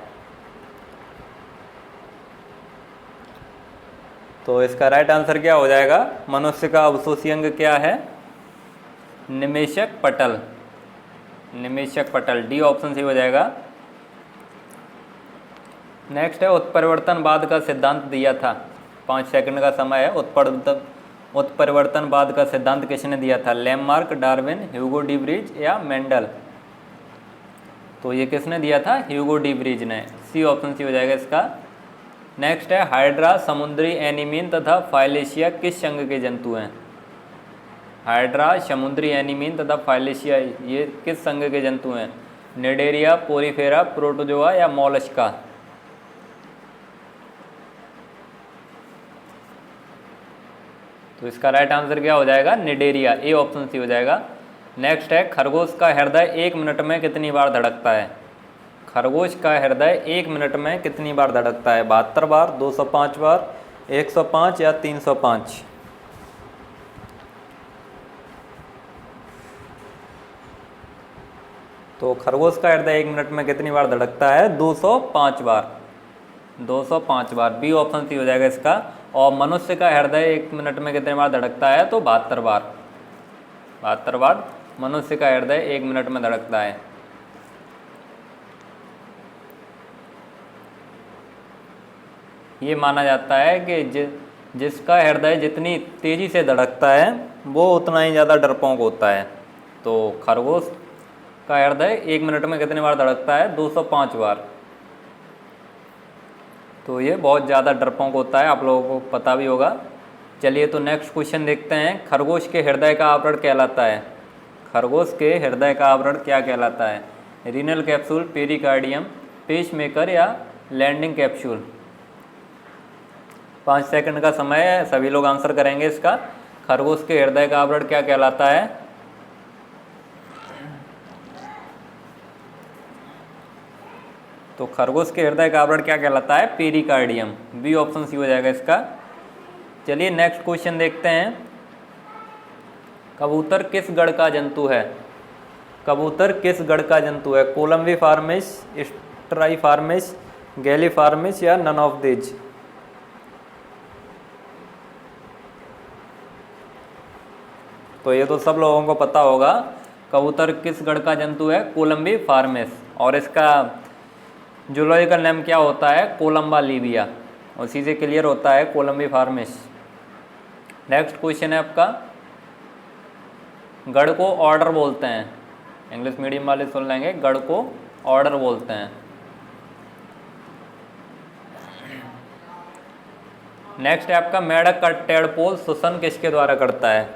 Speaker 2: तो इसका राइट आंसर क्या हो जाएगा? मनुष्य का अवशोषी अंग क्या है? निमेशक पटल, निमेशक पटल। डी ऑप्शन सी हो जाएगा। नेक्स्ट है, उत्परिवर्तनवाद का सिद्धांत दिया था। 5 सेकंड का समय है। उत्परिवर्तनवाद का सिद्धांत किसने दिया था? Lamarck, Darwin, Hugo de Vries या मेंडल? तो ये किसने दिया था? ह्यूगो डी व्रीज ने। सी ऑप्शन सी हो जाएगा इसका। नेक्स्ट है, हाइड्रा, समुद्री एनीमीन तथा फाइलेशिया किस संघ के जंतु हैं? हाइड्रा, समुद्री एनीमीन तथा फाइलेशिया ये किस संघ के जंतु हैं? निडेरिया, पोरीफेरा, प्रोटोजोआ या मोलस्का? तो इसका राइट आंसर क्या हो जाएगा? निडेरिया। ए ऑप्शन सी हो जाएगा। नेक्स्ट है, खरगोश का हृदय 1 मिनट में कितनी बार धड़कता है? खरगोश का हृदय 1 मिनट में कितनी बार धड़कता है? 72 बार, 205 बार, 105 या 305? तो खरगोश का हृदय 1 मिनट में कितनी बार धड़कता है? 205 बार, 205 बार। बी ऑप्शन सी हो जाएगा इसका। और मनुष्य का हृदय 1 मिनट में कितने बार धड़कता है? तो 72 बार। 72 बार मनुष्य का हृदय 1 मिनट में धड़कता है। ये माना जाता है कि जिसका हृदय जितनी तेज़ी से धड़कता है वो उतना ही ज़्यादा डरपोक होता है। तो खरगोश का हृदय 1 मिनट में कितने बार धड़कता है? 205 बार। तो ये बहुत ज़्यादा डरपोक होता है, आप लोगों को पता भी होगा। चलिए तो नेक्स्ट क्वेश्चन देखते हैं। खरगोश के हृदय का आवरण कहलाता है? खरगोश के हृदय का आवरण क्या कहलाता है? रीनल कैप्सूल, पेरिकार्डियम, पेसमेकर या लैंडिंग कैप्सूल? 5 सेकंड का समय है, सभी लोग आंसर करेंगे इसका। खरगोश के हृदय का आवरण क्या कहलाता है? तो खरगोश के हृदय का आवरण क्या कहलाता है? पेरिकार्डियम। बी ऑप्शन सी हो जाएगा इसका। चलिए नेक्स्ट क्वेश्चन देखते हैं। कबूतर किस गण का जंतु है? कबूतर किस गण का जंतु है? कोलम्बिफार्मिस, स्ट्राइफार्मिस, गैलीफार्मिस या नन ऑफ दीज? तो ये तो सब लोगों को पता होगा। कबूतर किस गण का जंतु है? कोलम्बिफार्मिस। और इसका जूलॉजिकल नेम क्या होता है? Columba Libya. उसी से क्लियर होता है कोलम्बिफार्मिस। नेक्स्ट क्वेश्चन है आपका, गढ़ को ऑर्डर बोलते हैं। इंग्लिश मीडियम वाले सुन लेंगे, गढ़ को ऑर्डर बोलते हैं। नेक्स्ट है आपका, मेढक का टेडपोल श्वसन किसके द्वारा करता है?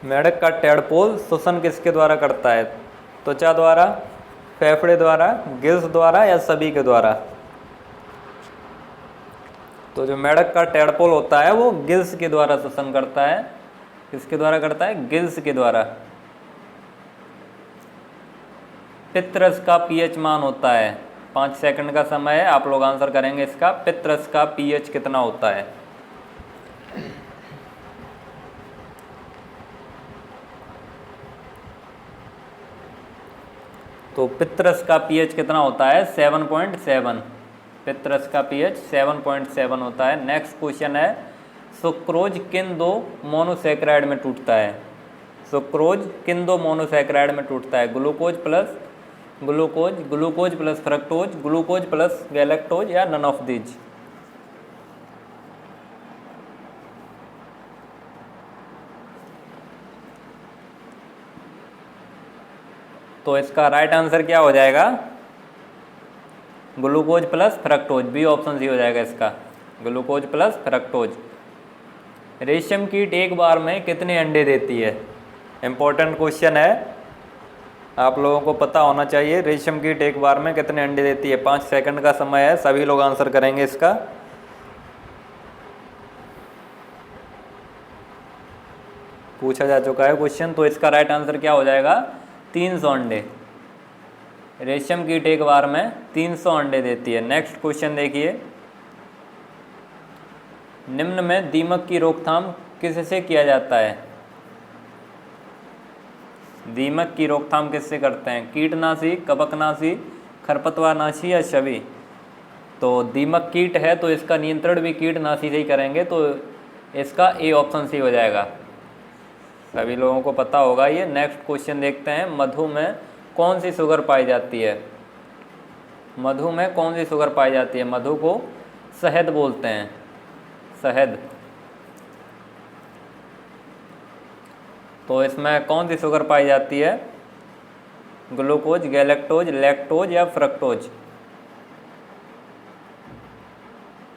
Speaker 2: मेढक का टेडपोल श्वसन किसके द्वारा करता है? त्वचा द्वारा, फेफड़े द्वारा, गिल्स द्वारा या सभी के द्वारा? तो जो मेढक का टेडपोल होता है वो गिल्स के द्वारा श्वसन करता है। किसके द्वारा करता है? गिल्स के द्वारा। पित्तरस का पीएच मान होता है? 5 सेकंड का समय है, आप लोग आंसर करेंगे इसका। पित्तरस का पीएच कितना होता है? तो पित्तरस का पीएच कितना होता है? 7.7। पित्तरस का पीएच 7.7 होता है। नेक्स्ट क्वेश्चन है, सुक्रोज किन 2 मोनोसैकेराइड में टूटता है? सुक्रोज किन 2 मोनोसैकेराइड में टूटता है? Glucose plus glucose, glucose plus fructose, glucose plus galactose या नन ऑफ दीज? तो इसका राइट आंसर क्या हो जाएगा? Glucose plus fructose. B option C हो जाएगा इसका, ग्लूकोज प्लस फ्रक्टोज। रेशम कीट एक बार में कितने अंडे देती है? इंपॉर्टेंट क्वेश्चन है, आप लोगों को पता होना चाहिए। रेशम कीट एक बार में कितने अंडे देती है? 5 सेकंड का समय है, सभी लोग आंसर करेंगे इसका। पूछा जा चुका है क्वेश्चन, तो इसका राइट आंसर क्या हो जाएगा? 300 अंडे। रेशम कीट एक बार में 300 अंडे देती है। नेक्स्ट क्वेश्चन देखिए, निम्न में दीमक की रोकथाम किससे किया जाता है? दीमक की रोकथाम किससे करते हैं? कीटनाशी, कवकनाशी, खरपतवारनाशी या सभी? तो दीमक कीट है तो इसका नियंत्रण भी कीटनाशी से ही करेंगे, तो इसका ए ऑप्शन सी हो जाएगा। सभी लोगों को पता होगा ये। नेक्स्ट क्वेश्चन देखते हैं, मधु में कौन सी शुगर पाई जाती है? मधु में कौन सी शुगर पाई जाती है? मधु को शहद बोलते हैं, शहद। तो इसमें कौन सी शुगर पाई जाती है? ग्लूकोज, गैलेक्टोज, लैक्टोज या फ्रक्टोज?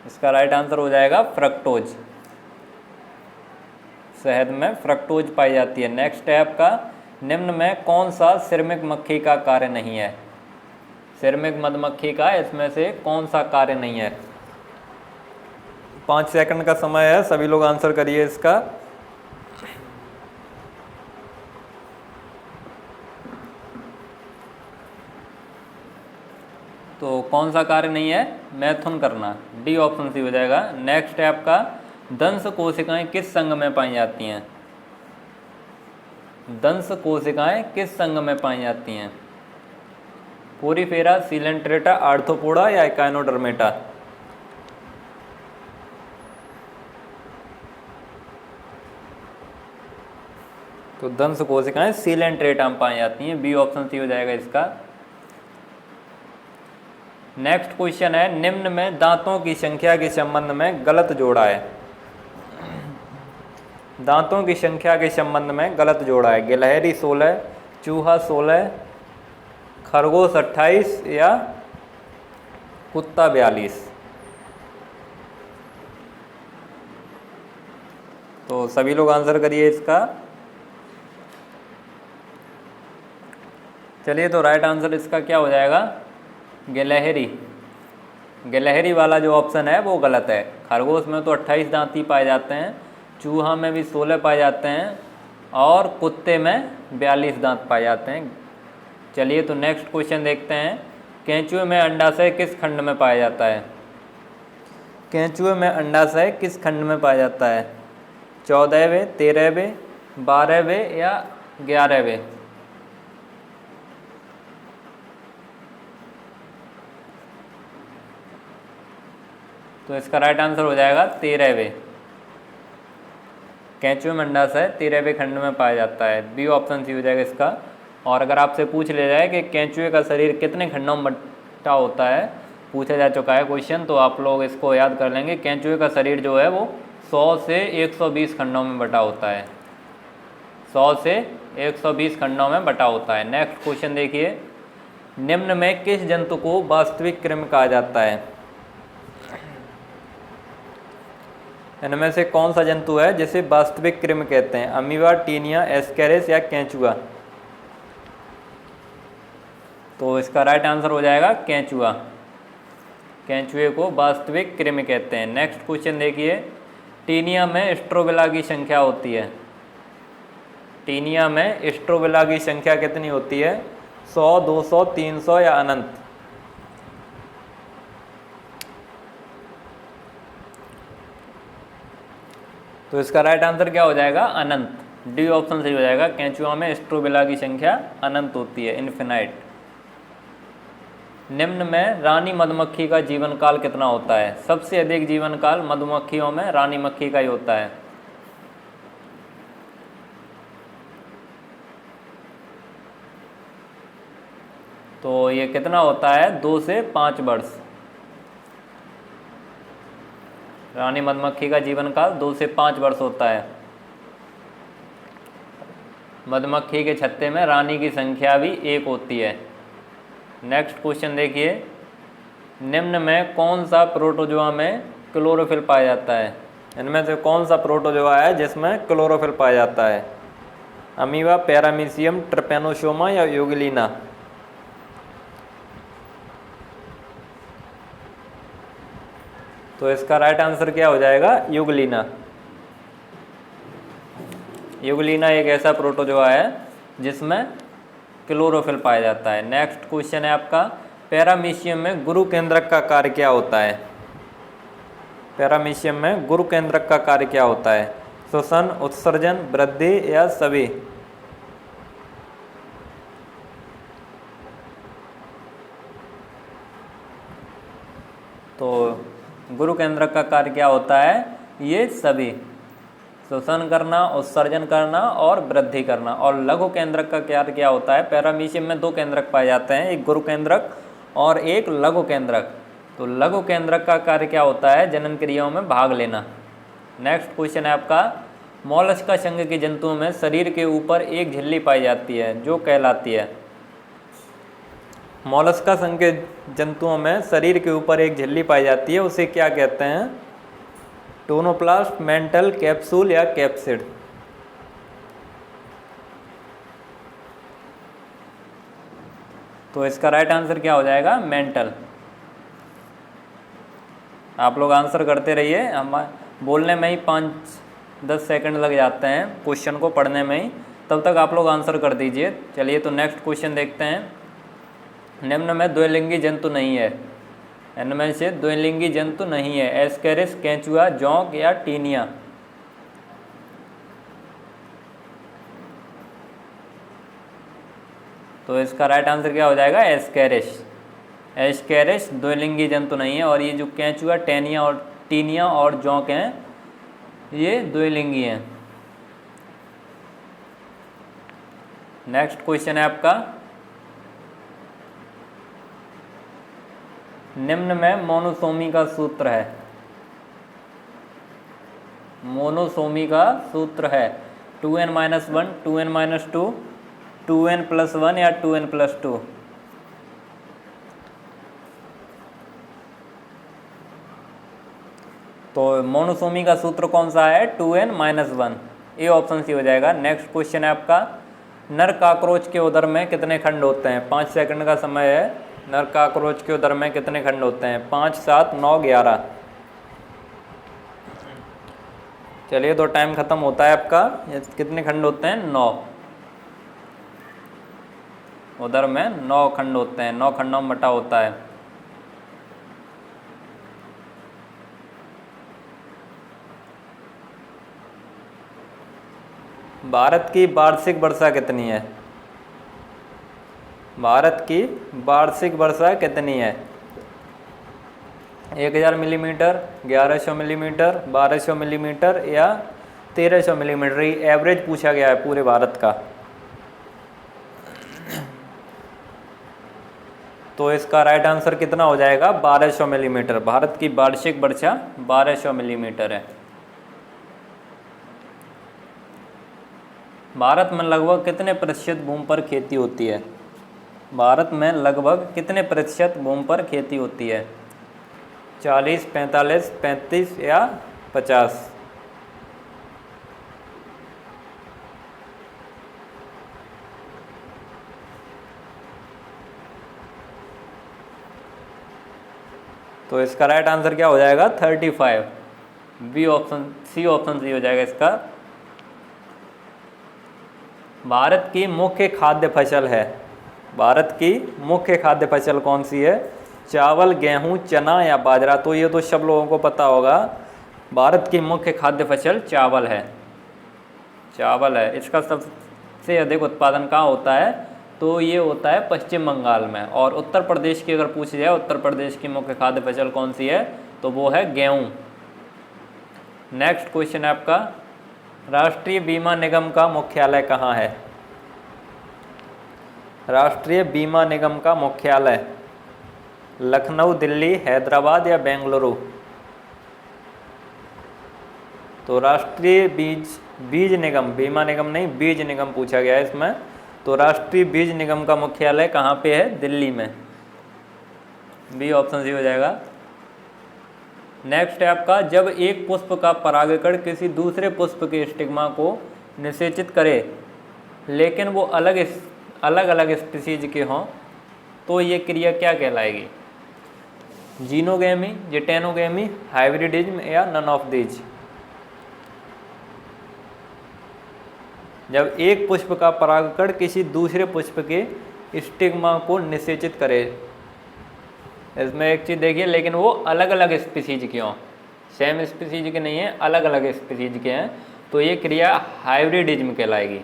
Speaker 2: इसका राइट आंसर हो जाएगा फ्रक्टोज। शहद में फ्रक्टोज पाई जाती है। नेक्स्ट है आपका, निम्न में कौन सा श्रमिक मक्खी का कार्य नहीं है? श्रमिक मधुमक्खी का इसमें से कौन सा कार्य नहीं है? 5 सेकंड का समय है, सभी लोग आंसर करिए इसका। तो कौन सा कार्य नहीं है? मैथुन करना। डी ऑप्शन सी हो जाएगा। नेक्स्ट है आपका, दंश कोशिकाएं किस संघ में पाई जाती हैं? दंश कोशिकाएं किस संघ में पाई जाती हैं? पोरीफेरा, सिलेंट्रेटा, आर्थ्रोपोडा या एकाइनोडर्मेटा? तो दंश कोशिकाएं सीलेंट्रेटा में पाई जाती हैं। बी ऑप्शन सी हो जाएगा इसका। नेक्स्ट क्वेश्चन है, निम्न में दांतों की संख्या के संबंध में गलत जोड़ा है। दांतों की संख्या के संबंध में गलत जोड़ा है। गिलहरी 16, चूहा 16, खरगोश 28 या कुत्ता 42। तो सभी लोग आंसर करिए इसका। चलिए, तो राइट आंसर इसका क्या हो जाएगा? गिलहरी। गिलहरी वाला जो ऑप्शन है वो गलत है। खरगोश में तो 28 दांत ही पाए जाते हैं, चूहा में भी 16 पाए जाते हैं और कुत्ते में 42 दांत पाए जाते हैं। चलिए, तो नेक्स्ट क्वेश्चन देखते हैं। केंचुए में अंडाशय किस खंड में पाया जाता है? केंचुए में अंडाशय किस खंड में पाया जाता है? 14वें, 13वें, 12वें या 11वें? तो इसका राइट आंसर हो जाएगा 13वें। केंचुए में अंडाशय 13वें खंड में पाया जाता है। बी ऑप्शन सी हो जाएगा इसका। और अगर आपसे पूछ लिया जाए कि केंचुए का शरीर कितने खंडों में बटा होता है, पूछा जा चुका है क्वेश्चन, तो आप लोग इसको याद कर लेंगे। केंचुए का शरीर जो है वो 100 से 120 खंडों में बटा होता है। 100 से 120 खंडों में बटा होता है। नेक्स्ट क्वेश्चन देखिए, निम्न में किस जंतु को वास्तविक कृमि कहा जाता है? इनमें से कौन सा जंतु है जिसे वास्तविक कृमि कहते हैं? अमीबा, टीनिया, एस्केरिस या केंचुआ? तो इसका राइट आंसर हो जाएगा केंचुआ। केंचुए को वास्तविक कृमि कहते हैं। नेक्स्ट क्वेश्चन देखिए, टीनिया में स्ट्रोबिला की संख्या होती है। टीनिया में स्ट्रोबिला की संख्या कितनी होती है? 100, 200, 300 या अनंत? तो इसका राइट आंसर क्या हो जाएगा? अनंत। डी ऑप्शन सही हो जाएगा। केंचुआ में स्ट्रोबिला की संख्या अनंत होती है, इन्फिनाइट। निम्न में रानी मधुमक्खी का जीवन काल कितना होता है? सबसे अधिक जीवन काल मधुमक्खियों में रानी मक्खी का ही होता है। तो ये कितना होता है? 2 से 5 वर्ष। रानी मधुमक्खी का जीवन काल 2 से 5 वर्ष होता है। मधुमक्खी के छत्ते में रानी की संख्या भी 1 होती है। नेक्स्ट क्वेश्चन देखिए, निम्न में कौन सा प्रोटोजोआ में क्लोरोफिल पाया जाता है? इनमें से कौन सा प्रोटोजोआ है जिसमें क्लोरोफिल पाया जाता है? अमीबा, पैरामीशियम, ट्रिपेनोसोमा या यूग्लिना? तो इसका राइट आंसर क्या हो जाएगा? यूग्लिना। यूग्लिना एक ऐसा प्रोटोजोआ है जिसमें क्लोरोफिल पाया जाता है। नेक्स्ट क्वेश्चन है आपका, पैरामीशियम में गुरु केंद्रक का कार्य क्या होता है? पैरामीशियम में गुरु केंद्रक का कार्य क्या होता है? श्वसन, उत्सर्जन, वृद्धि या सभी? तो गुरु केंद्रक का कार्य क्या होता है? ये सभी, श्वसन करना, उत्सर्जन करना और वृद्धि करना। और लघु केंद्रक का कार्य क्या होता है? पैरामीशियम में 2 केंद्रक पाए जाते हैं, एक गुरु केंद्रक और एक लघु केंद्रक। तो लघु केंद्रक का कार्य क्या होता है? जनन क्रियाओं में भाग लेना। नेक्स्ट क्वेश्चन है आपका, मॉलस्का संघ के जंतुओं में शरीर के ऊपर एक झिल्ली पाई जाती है जो कहलाती है? मॉलस्का संघ के जंतुओं में शरीर के ऊपर एक झिल्ली पाई जाती है, उसे क्या कहते हैं? टोनोप्लास्ट, मेंटल, कैप्सूल या कैप्सिड? तो इसका राइट आंसर क्या हो जाएगा? मेंटल। आप लोग आंसर करते रहिए, हम बोलने में ही 5-10 सेकंड लग जाते हैं क्वेश्चन को पढ़ने में ही, तब तक आप लोग आंसर कर दीजिए। चलिए, तो नेक्स्ट क्वेश्चन देखते हैं। निम्न में द्विलिंगी जंतु नहीं है। इनमें से द्विलिंगी जंतु नहीं है। एस्केरिस, केंचुआ, जोंक या टीनिया? तो इसका राइट आंसर क्या हो जाएगा? एस्केरिस। एस्केरिस द्विलिंगी जंतु नहीं है। और ये जो केंचुआ, टीनिया और जोंक हैं, ये द्विलिंगी हैं। नेक्स्ट क्वेश्चन है आपका, निम्न में मोनोसोमी का सूत्र है। मोनोसोमी का सूत्र है 2n-1, 2n-2, 2n+1 या 2n+2। तो मोनोसोमी का सूत्र कौन सा है? 2n-1। ये ऑप्शन सी हो जाएगा। नेक्स्ट क्वेश्चन है आपका, नर काकरोच के उदर में कितने खंड होते हैं? 5 सेकंड का समय है। नर काकरोच के उदर में कितने खंड होते हैं? 5, 7, 9, 11। चलिए, तो टाइम खत्म होता है आपका। ये कितने खंड होते हैं? 9। उदर में 9 खंड होते हैं, 9 खंडों में बटा होता है। भारत की वार्षिक वर्षा कितनी है? भारत की वार्षिक वर्षा कितनी है? 1000 मिलीमीटर, 1100 मिलीमीटर, 1200 मिलीमीटर या 1300 मिलीमीटर। ये एवरेज पूछा गया है पूरे भारत का। तो इसका राइट आंसर कितना हो जाएगा? 1200 मिलीमीटर। भारत की वार्षिक वर्षा 1200 मिलीमीटर है। भारत में लगभग कितने प्रतिशत भूमि पर खेती होती है? भारत में लगभग कितने प्रतिशत भूमि पर खेती होती है? 40, 45, 35 या 50? तो इसका राइट आंसर क्या हो जाएगा? 35। B option, C option C हो जाएगा इसका। भारत की मुख्य खाद्य फसल है। भारत की मुख्य खाद्य फसल कौन सी है? चावल, गेहूं, चना या बाजरा? तो ये तो सब लोगों को पता होगा। भारत की मुख्य खाद्य फसल चावल है। चावल है। इसका सबसे अधिक उत्पादन कहाँ होता है? तो ये होता है पश्चिम बंगाल में। और उत्तर प्रदेश की अगर पूछी जाए, उत्तर प्रदेश की मुख्य खाद्य फसल कौन सी है? तो वो है गेहूं। नेक्स्ट क्वेश्चन है आपका, राष्ट्रीय बीमा निगम का मुख्यालय कहाँ है? राष्ट्रीय बीमा निगम का मुख्यालय लखनऊ, दिल्ली, हैदराबाद या बेंगलुरु? तो राष्ट्रीय बीज निगम, बीमा निगम नहीं, बीज निगम पूछा गया है इसमें। तो राष्ट्रीय बीज निगम का मुख्यालय कहाँ पे है? दिल्ली में। बी ऑप्शन सी हो जाएगा। नेक्स्ट है आपका, जब एक पुष्प का परागकण किसी दूसरे पुष्प के स्टिग्मा को निषेचित करे लेकिन वो अलग अलग स्पीसीज के हों, तो ये क्रिया क्या कहलाएगी? जीनोगेमी, जिटेनोगेमी, हाइब्रिडिज्म या नन ऑफ दीज? जब एक पुष्प का परागकण किसी दूसरे पुष्प के स्टिग्मा को निषेचित करे, इसमें एक चीज़ देखिए, लेकिन वो अलग अलग स्पीसीज के हों, सेम स्पीसीज के नहीं है, अलग अलग स्पीसीज के हैं, तो ये क्रिया हाइब्रिडिज्म कहलाएगी।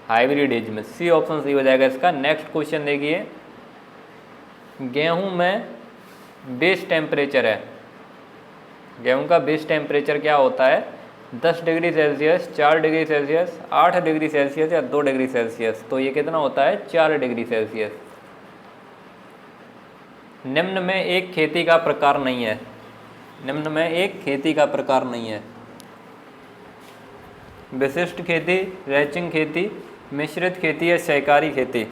Speaker 2: हाइब्रिडिज्म, सी ऑप्शन सी हो जाएगा इसका। नेक्स्ट क्वेश्चन देखिए, गेहूं में बेस टेम्परेचर है। गेहूं का बेस टेम्परेचर क्या होता है? 10 degree Celsius, 4 degree Celsius, 8 degree Celsius या 2 डिग्री सेल्सियस? तो ये कितना होता है? 4 डिग्री सेल्सियस। निम्न में एक खेती का प्रकार नहीं है। निम्न में एक खेती का प्रकार नहीं है। विशिष्ट खेती, रैचिंग खेती, मिश्रित खेती या सहकारी खेती?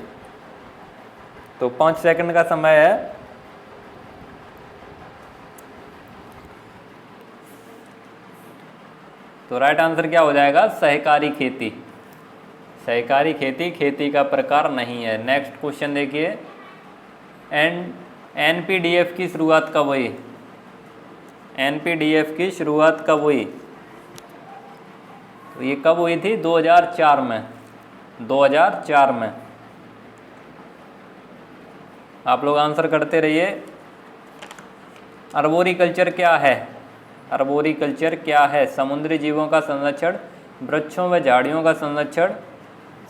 Speaker 2: तो 5 सेकंड का समय है। तो राइट आंसर क्या हो जाएगा? सहकारी खेती। सहकारी खेती खेती का प्रकार नहीं है। नेक्स्ट क्वेश्चन देखिए, एनपीडीएफ की शुरुआत कब हुई? एनपीडीएफ की शुरुआत कब हुई? तो ये कब हुई थी? 2004 में। 2004 में। आप लोग आंसर करते रहिए। अर्बोरिकल्चर क्या है? अर्बोरिकल्चर क्या है? समुद्री जीवों का संरक्षण, वृक्षों व झाड़ियों का संरक्षण,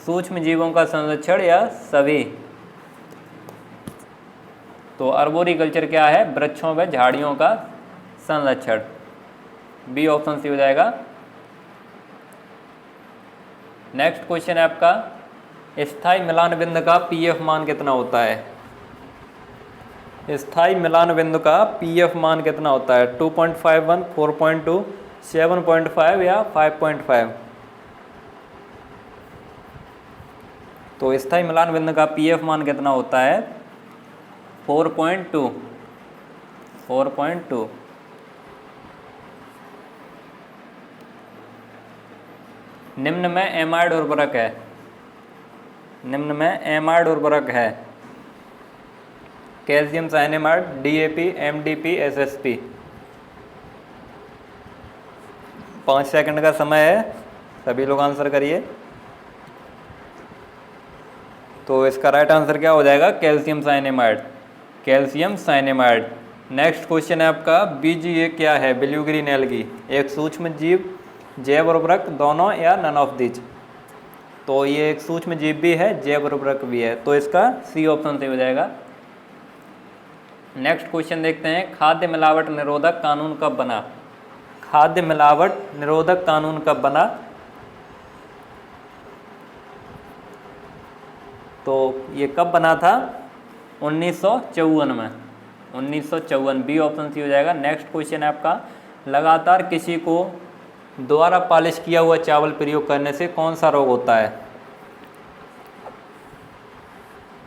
Speaker 2: सूक्ष्म जीवों का संरक्षण या सभी? तो अर्बोरिकल्चर क्या है? वृक्षों व झाड़ियों का संरक्षण। बी ऑप्शन सी हो जाएगा। नेक्स्ट क्वेश्चन है आपका, स्थायी मिलान बिंदु का पीएफ मान कितना होता है? स्थायी मिलान बिंदु का पीएफ मान कितना होता है? 2.51, 4.2, 7.5 या 5.5? तो स्थायी मिलान बिंदु का पीएफ मान कितना होता है? 4.2। निम्न में एमाइड उर्वरक है, निम्न में एमाइड उर्वरक है calcium cyanamide, DAP, MDP, SSP. 5 second का समय है, सभी लोग आंसर करिए। तो इसका राइट आंसर क्या हो जाएगा? Calcium cyanamide, calcium cyanamide. Next question है आपका, बीजीए क्या है? ब्लू ग्रीन एल्गी, एक सूक्ष्म जीव, जैव उर्वरक, दोनों या नन ऑफ दिज? तो ये एक सूक्ष्म जीव भी है, जैव उर्वरक भी है, तो इसका सी ऑप्शन सही हो जाएगा। नेक्स्ट क्वेश्चन देखते हैं, खाद्य मिलावट निरोधक कानून कब बना? खाद्य मिलावट निरोधक कानून कब बना? तो ये कब बना था? 1954 में, 1954। बी ऑप्शन सी हो जाएगा। नेक्स्ट क्वेश्चन है आपका, लगातार किसी को दोबारा पॉलिश किया हुआ चावल प्रयोग करने से कौन सा रोग होता है?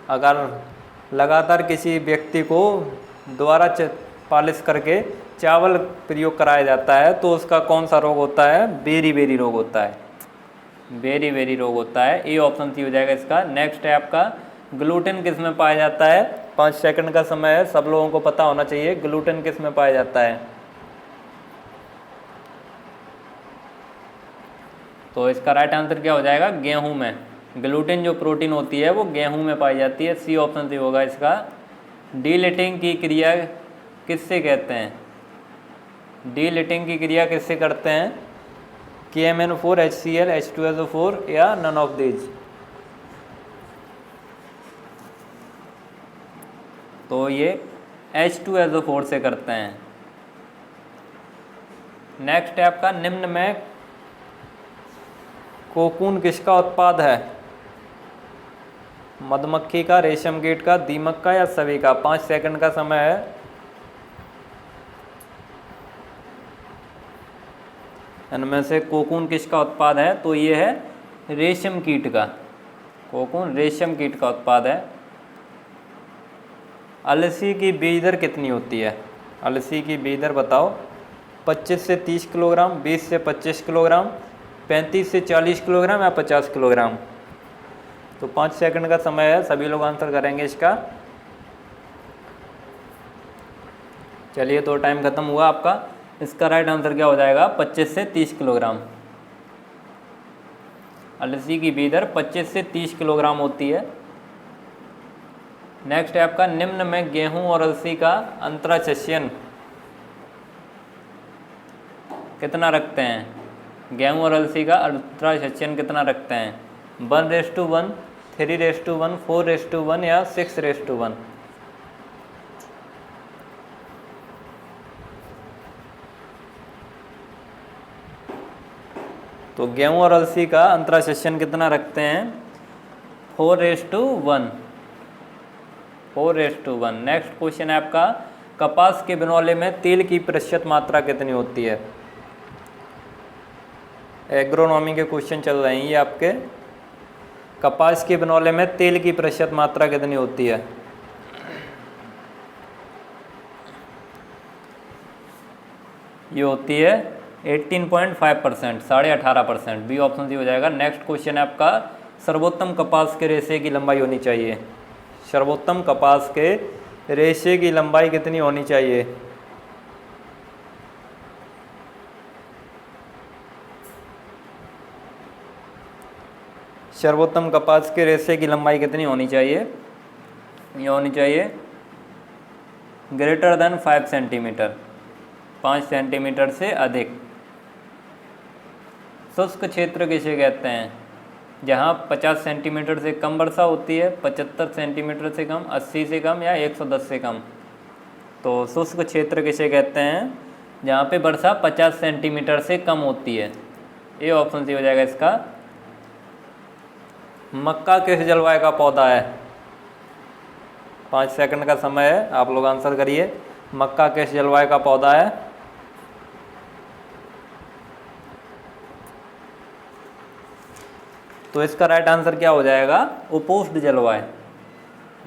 Speaker 2: अगर लगातार किसी व्यक्ति को दोबारा पॉलिश करके चावल प्रयोग कराया जाता है तो उसका कौन सा रोग होता है? बेरी रोग होता है, बेरी रोग होता है। ए ऑप्शन सी हो जाएगा इसका। नेक्स्ट है आपका, ग्लूटेन किस में पाया जाता है? 5 सेकंड का समय है, सब लोगों को पता होना चाहिए ग्लूटेन किस में पाया जाता है। तो इसका राइट आंसर क्या हो जाएगा? गेहूं में। ग्लूटेन जो प्रोटीन होती है वो गेहूं में पाई जाती है। सी ऑप्शन सी होगा इसका। डीलिटिंग की क्रिया किससे कहते हैं? डीलिटिंग की क्रिया किससे करते हैं? KMnO4, HCl, H2SO4 या नन ऑफ दीज? तो ये H2SO4 से करते हैं। नेक्स्ट है आपका, निम्न में कोकून किसका उत्पाद है? मधुमक्खी का, रेशम कीट का, दीमक का या सभी का? 5 सेकंड का समय है। इनमें से कोकून किसका उत्पाद है? तो ये है रेशम कीट का। कोकून रेशम कीट का उत्पाद है। अलसी की बीज दर कितनी होती है? अलसी की बीज दर बताओ। 25 से 30 किलोग्राम, 20 से 25 किलोग्राम, 35 से 40 किलोग्राम या 50 किलोग्राम? तो 5 सेकंड का समय है, सभी लोग आंसर करेंगे इसका। चलिए, तो टाइम खत्म हुआ आपका। इसका राइट आंसर क्या हो जाएगा? 25 से 30 किलोग्राम। अलसी की बीज दर 25 से 30 किलोग्राम होती है। नेक्स्ट है आपका, निम्न में गेहूं और अलसी का अंतराशस्यन कितना रखते हैं? गेहूं और अलसी का अंतराशस्यन कितना रखते हैं? 1:1, 3:1, 4:1 या 6:1? तो गेहूं और अलसी का अंतराशस्यन कितना रखते हैं? 4:1, 4:1। नेक्स्ट क्वेश्चन है आपका, कपास के बिनौले में तेल की प्रतिशत मात्रा कितनी होती है? एग्रोनॉमी के क्वेश्चन चल रहे हैं ये आपके। कपास के बिनौले में तेल की प्रतिशत मात्रा कितनी होती है? ये होती है 18.5%, 18.5%। बी ऑप्शन सी हो जाएगा। नेक्स्ट क्वेश्चन है आपका, सर्वोत्तम कपास के रेशे की लंबाई होनी चाहिए। सर्वोत्तम कपास के रेशे की लंबाई कितनी होनी चाहिए? सर्वोत्तम कपास के रेशे की लंबाई कितनी होनी चाहिए? ये होनी चाहिए ग्रेटर देन 5 सेंटीमीटर, 5 सेंटीमीटर से अधिक। शुष्क क्षेत्र किसे कहते हैं? जहाँ 50 सेंटीमीटर से कम वर्षा होती है, 75 सेंटीमीटर से कम, 80 से कम या 110 से कम। तो शुष्क क्षेत्र किसे कहते हैं? जहाँ पे वर्षा 50 सेंटीमीटर से कम होती है। ये ऑप्शन सी हो जाएगा इसका। मक्का किस जलवायु का पौधा है? 5 सेकंड का समय है, आप लोग आंसर करिए। मक्का किस जलवायु का पौधा है? तो इसका राइट आंसर क्या हो जाएगा? उपोष्ण जलवायु।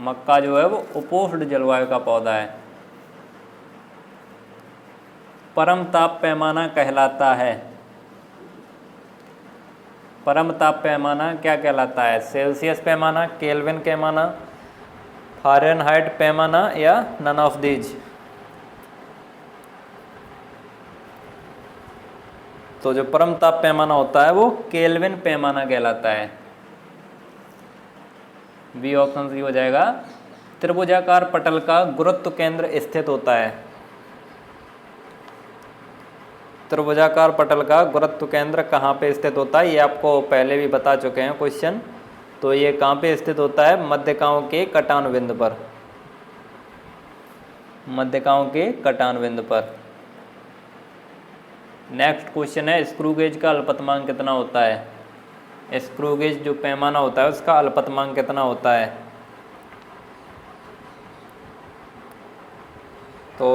Speaker 2: मक्का जो है वो उपोष्ण जलवायु का पौधा है। परम ताप पैमाना कहलाता है। परम ताप पैमाना क्या कहलाता है? सेल्सियस पैमाना, केल्विन पैमाना, फ़ारेनहाइट पैमाना या नन ऑफ दीज? तो जो परम ताप पैमाना होता है वो केल्विन पैमाना कहलाता है। बी ऑप्शन सी हो जाएगा। त्रिभुजाकार पटल का गुरुत्व केंद्र स्थित होता है। त्रिभुजाकार पटल का गुरुत्व केंद्र कहाँ पे स्थित होता है? ये आपको पहले भी बता चुके हैं क्वेश्चन। तो ये कहाँ पे स्थित होता है? मध्यकाओं के कटान बिंदु पर। मध्यकाओं के कटान बिंदु पर। नेक्स्ट क्वेश्चन है, स्क्रू गेज का अल्पतमांक कितना होता है? स्क्रू गेज जो पैमाना होता है उसका अल्पतमांक कितना होता है? तो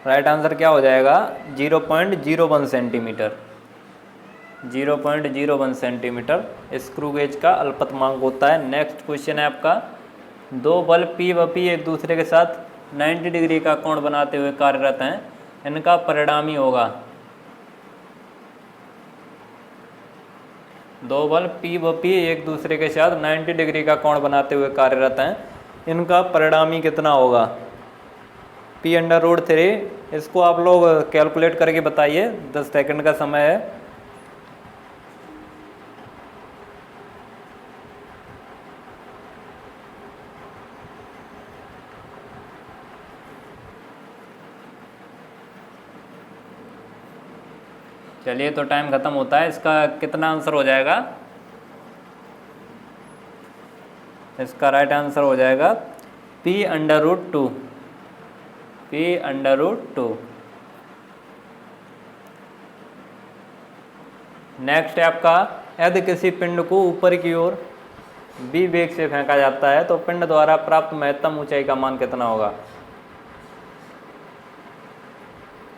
Speaker 2: राइट आंसर क्या हो जाएगा? 0.01 सेंटीमीटर। 0.01 सेंटीमीटर स्क्रू गेज का अल्पतमांक होता है। नेक्स्ट क्वेश्चन है आपका, दो बल्ब P व P एक दूसरे के साथ 90 डिग्री का कोण बनाते हुए कार्यरत हैं, इनका परिणामी होगा। दो बल्ब P व P एक दूसरे के साथ 90 डिग्री का कोण बनाते हुए कार्यरत हैं, इनका परिणामी कितना होगा? P√3। इसको आप लोग कैलकुलेट करके बताइए, 10 सेकंड का समय है। चलिए, तो टाइम खत्म होता है। इसका कितना आंसर हो जाएगा? इसका राइट आंसर हो जाएगा P√2। P√2। नेक्स्ट है आपका, यदि किसी पिंड को ऊपर की ओर v वेग से फेंका जाता है तो पिंड द्वारा प्राप्त महत्तम ऊंचाई का मान कितना होगा?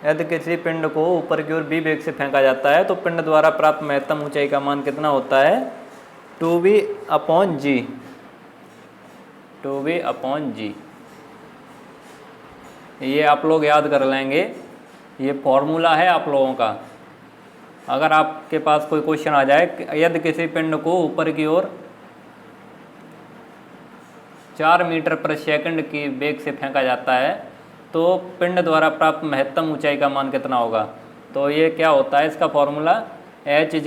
Speaker 2: यदि किसी पिंड को ऊपर की ओर v वेग से फेंका जाता है तो पिंड द्वारा प्राप्त महत्तम ऊंचाई का मान कितना होता है? 2v/g। 2v/g। ये आप लोग याद कर लेंगे, ये फॉर्मूला है आप लोगों का। अगर आपके पास कोई क्वेश्चन आ जाए, यदि किसी पिंड को ऊपर की ओर 4 मीटर प्रति सेकंड की वेग से फेंका जाता है तो पिंड द्वारा प्राप्त महत्तम ऊंचाई का मान कितना होगा? तो ये क्या होता है इसका फॉर्मूला? H =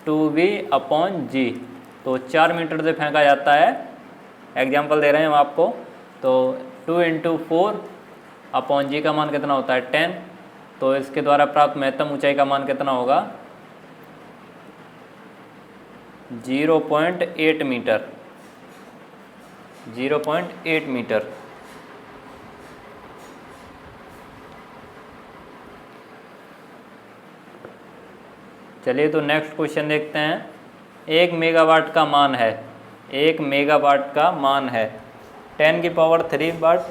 Speaker 2: 2v/g। तो 4 मीटर से फेंका जाता है, एग्जाम्पल दे रहे हैं हम आपको, तो 2 × 4/g का मान कितना होता है? 10। तो इसके द्वारा प्राप्त महत्तम ऊंचाई का मान कितना होगा? 0.8 मीटर। 0.8 मीटर। चलिए, तो नेक्स्ट क्वेश्चन देखते हैं। 1 मेगावाट का मान है। 1 मेगावाट का मान है 10⁻³ वाट,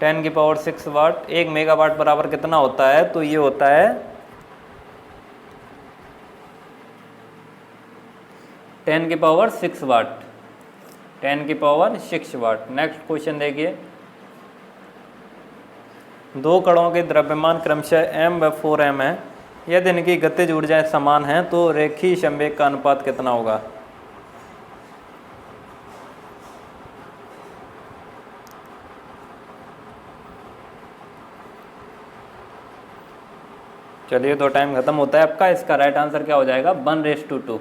Speaker 2: 10�6 वाट। 1 मेगावाट बराबर कितना होता है? तो ये होता है 10�6 वाट। 10�6 वाट। नेक्स्ट क्वेश्चन देखिए, दो कणों के द्रव्यमान क्रमशः m व 4m है, यदि इनकी गतिज ऊर्जाएं समान हैं तो रेखीय संवेग का अनुपात कितना होगा? चलिए, तो टाइम खत्म होता है आपका। इसका राइट आंसर क्या हो जाएगा? 1:2।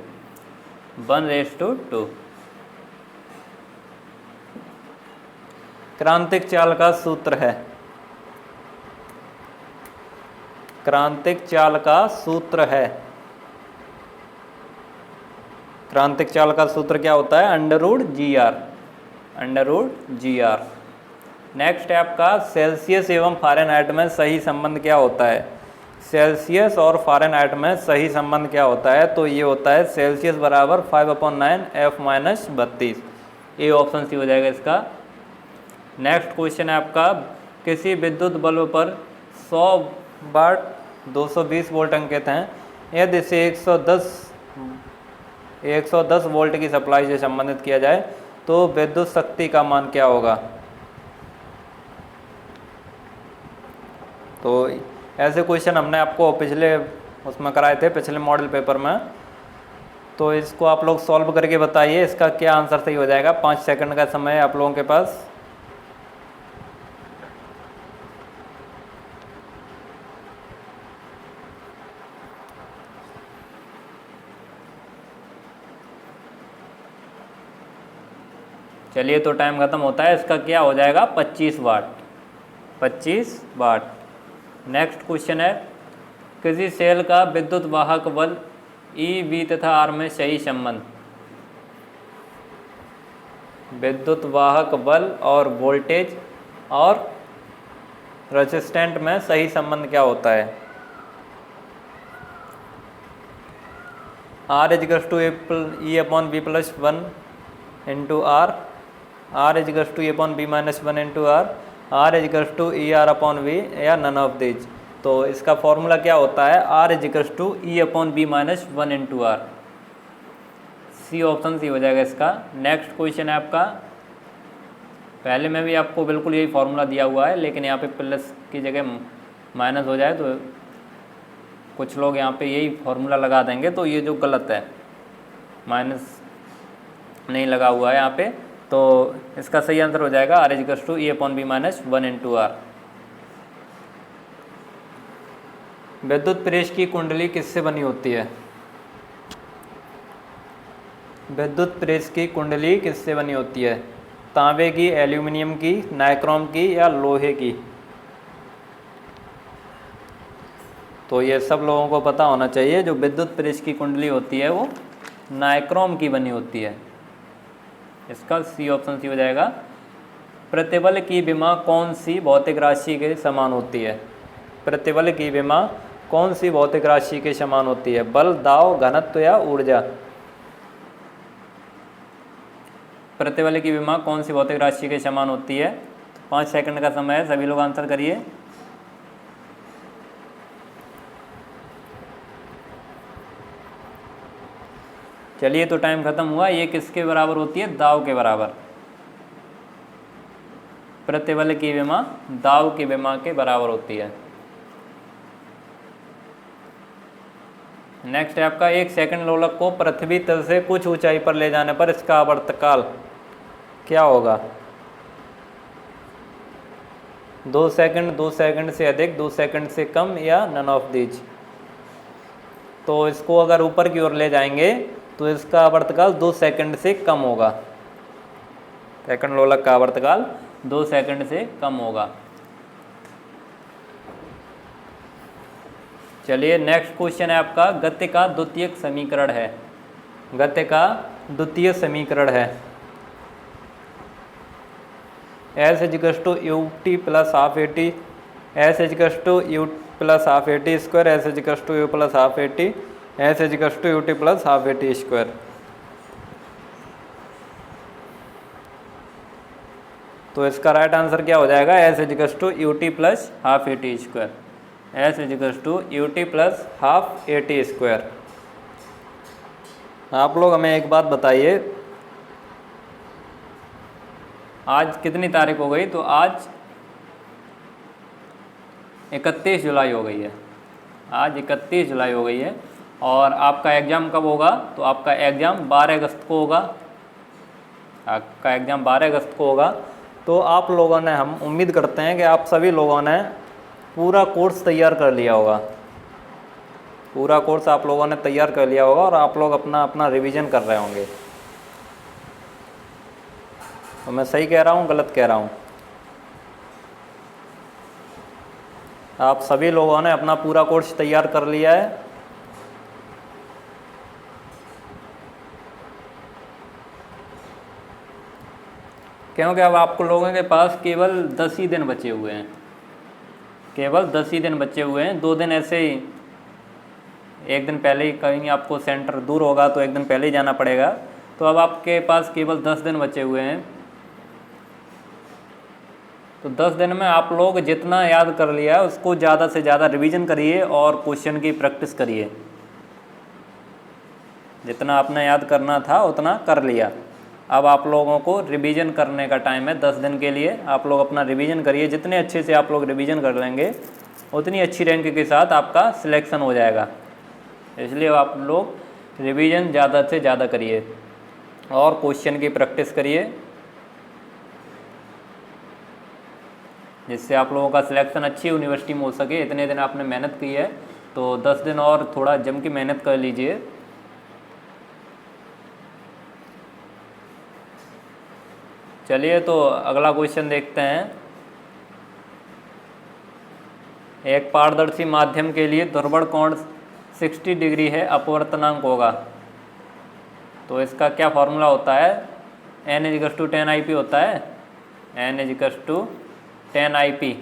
Speaker 2: 1:2। क्रांतिक चाल का सूत्र है। क्रांतिक चाल का सूत्र है। क्रांतिक चाल का सूत्र क्या होता है? √gr। √gr। नेक्स्ट है आपका, सेल्सियस एवं फ़ारेनहाइट में सही संबंध क्या होता है? सेल्सियस और फ़ारेनहाइट में सही संबंध क्या होता है? तो ये होता है सेल्सियस बराबर 5/9 F-32। ए ऑप्शन सी हो जाएगा इसका। नेक्स्ट क्वेश्चन है आपका, किसी विद्युत बल्ब पर 100 वाट 220 वोल्ट अंकित हैं, यदि इसे 110 वोल्ट की सप्लाई से संबंधित किया जाए तो विद्युत शक्ति का मान क्या होगा? तो ऐसे क्वेश्चन हमने आपको पिछले उसमें कराए थे, पिछले मॉडल पेपर में। तो इसको आप लोग सॉल्व करके बताइए इसका क्या आंसर सही हो जाएगा। 5 सेकंड का समय है आप लोगों के पास। चलिए, तो टाइम ख़त्म होता है। इसका क्या हो जाएगा? 25 वाट। 25 वाट। नेक्स्ट क्वेश्चन है, किसी सेल का विद्युत वाहक बल ई, वी तथा आर में सही संबंध। विद्युत वाहक बल और वोल्टेज और रेजिस्टेंट में सही संबंध क्या होता है? R = E/V+1 into R, R = E/V-1 into R, R = ER/V या नन ऑफ दीज। तो इसका फॉर्मूला क्या होता है? R = E/V-1 into R. C option C हो जाएगा इसका। नेक्स्ट क्वेश्चन है आपका, पहले में भी आपको बिल्कुल यही फार्मूला दिया हुआ है, लेकिन यहाँ पे प्लस की जगह माइनस हो जाए तो कुछ लोग यहाँ पे यही फार्मूला लगा देंगे, तो ये जो गलत है, माइनस नहीं लगा हुआ है यहाँ पे। तो इसका सही आंसर हो जाएगा R = E/V-1 इंटू आर। विद्युत प्रेस की कुंडली किससे बनी होती है? विद्युत प्रेस की कुंडली किससे बनी होती है? तांबे की, एल्यूमिनियम की, नाइक्रोम की या लोहे की? तो ये सब लोगों को पता होना चाहिए। जो विद्युत प्रेस की कुंडली होती है वो नाइक्रोम की बनी होती है। इसका सी ऑप्शन सी हो जाएगा। प्रतिबल की विमा कौन सी भौतिक राशि के समान होती है? प्रतिबल की विमा कौन सी भौतिक राशि के समान होती है? बल, दाव, घनत्व या ऊर्जा? प्रतिबल की विमा कौन सी भौतिक राशि के समान होती है? 5 सेकंड का समय है, सभी लोग आंसर करिए। चलिए, तो टाइम खत्म हुआ। ये किसके बराबर होती है? दाव के बराबर। प्रतिबल की विमा दाव की विमा के बराबर होती है। नेक्स्ट है आपका, 1 सेकंड लोलक को पृथ्वी तल से कुछ ऊंचाई पर ले जाने पर इसका आवर्तकाल क्या होगा? 2 सेकंड, 2 सेकंड से अधिक, 2 सेकंड से कम या नन ऑफ दीज? तो इसको अगर ऊपर की ओर ले जाएंगे तो इसका आवर्तकाल 2 सेकंड से कम होगा। सेकंड लोलक का आवर्तकाल 2 सेकंड से कम होगा। चलिए, नेक्स्ट क्वेश्चन है आपका, गति का द्वितीयक समीकरण है। गति का द्वितीय समीकरण है S = ut + ½ at, S = u + ½ at square, S = u + ½ at, S = ut + ½ at square. तो इसका राइट आंसर क्या हो जाएगा? S = ut + ½ at square, S = ut + ½ at square. आप लोग हमें एक बात बताइए, आज कितनी तारीख हो गई? तो आज 31 जुलाई हो गई है। आज 31 जुलाई हो गई है। और आपका एग्ज़ाम कब होगा? तो आपका एग्ज़ाम 12 अगस्त को होगा। आपका एग्ज़ाम 12 अगस्त को होगा। तो आप लोगों ने, हम उम्मीद करते हैं कि आप सभी लोगों ने पूरा कोर्स तैयार कर लिया होगा। पूरा कोर्स आप लोगों ने तैयार कर लिया होगा और आप लोग अपना अपना रिवीजन कर रहे होंगे। तो मैं सही कह रहा हूँ, गलत कह रहा हूँ? आप सभी लोगों ने अपना पूरा कोर्स तैयार कर लिया है। क्योंकि अब आपको लोगों के पास केवल 10 ही दिन बचे हुए हैं। केवल 10 ही दिन बचे हुए हैं, 2 दिन ऐसे ही, एक दिन पहले ही कहीं आपको सेंटर दूर होगा तो एक दिन पहले ही जाना पड़ेगा। तो अब आपके पास केवल 10 दिन बचे हुए हैं, तो 10 दिन में आप लोग जितना याद कर लिया है उसको ज़्यादा से ज़्यादा रिवीजन करिए और क्वेश्चन की प्रैक्टिस करिए। जितना आपने याद करना था उतना कर लिया, अब आप लोगों को रिवीजन करने का टाइम है 10 दिन के लिए। आप लोग अपना रिवीजन करिए, जितने अच्छे से आप लोग रिवीजन कर लेंगे उतनी अच्छी रैंक के साथ आपका सिलेक्शन हो जाएगा। इसलिए आप लोग रिवीजन ज़्यादा से ज़्यादा करिए और क्वेश्चन की प्रैक्टिस करिए, जिससे आप लोगों का सिलेक्शन अच्छी यूनिवर्सिटी में हो सके। इतने दिन आपने मेहनत की है तो 10 दिन और थोड़ा जम के मेहनत कर लीजिए। चलिए तो अगला क्वेश्चन देखते हैं। एक पारदर्शी माध्यम के लिए ध्रुवण कोण 60 डिग्री है, अपवर्तनांक होगा, तो इसका क्या फॉर्मूला होता है? n=10 IP होता है, n=10 IP।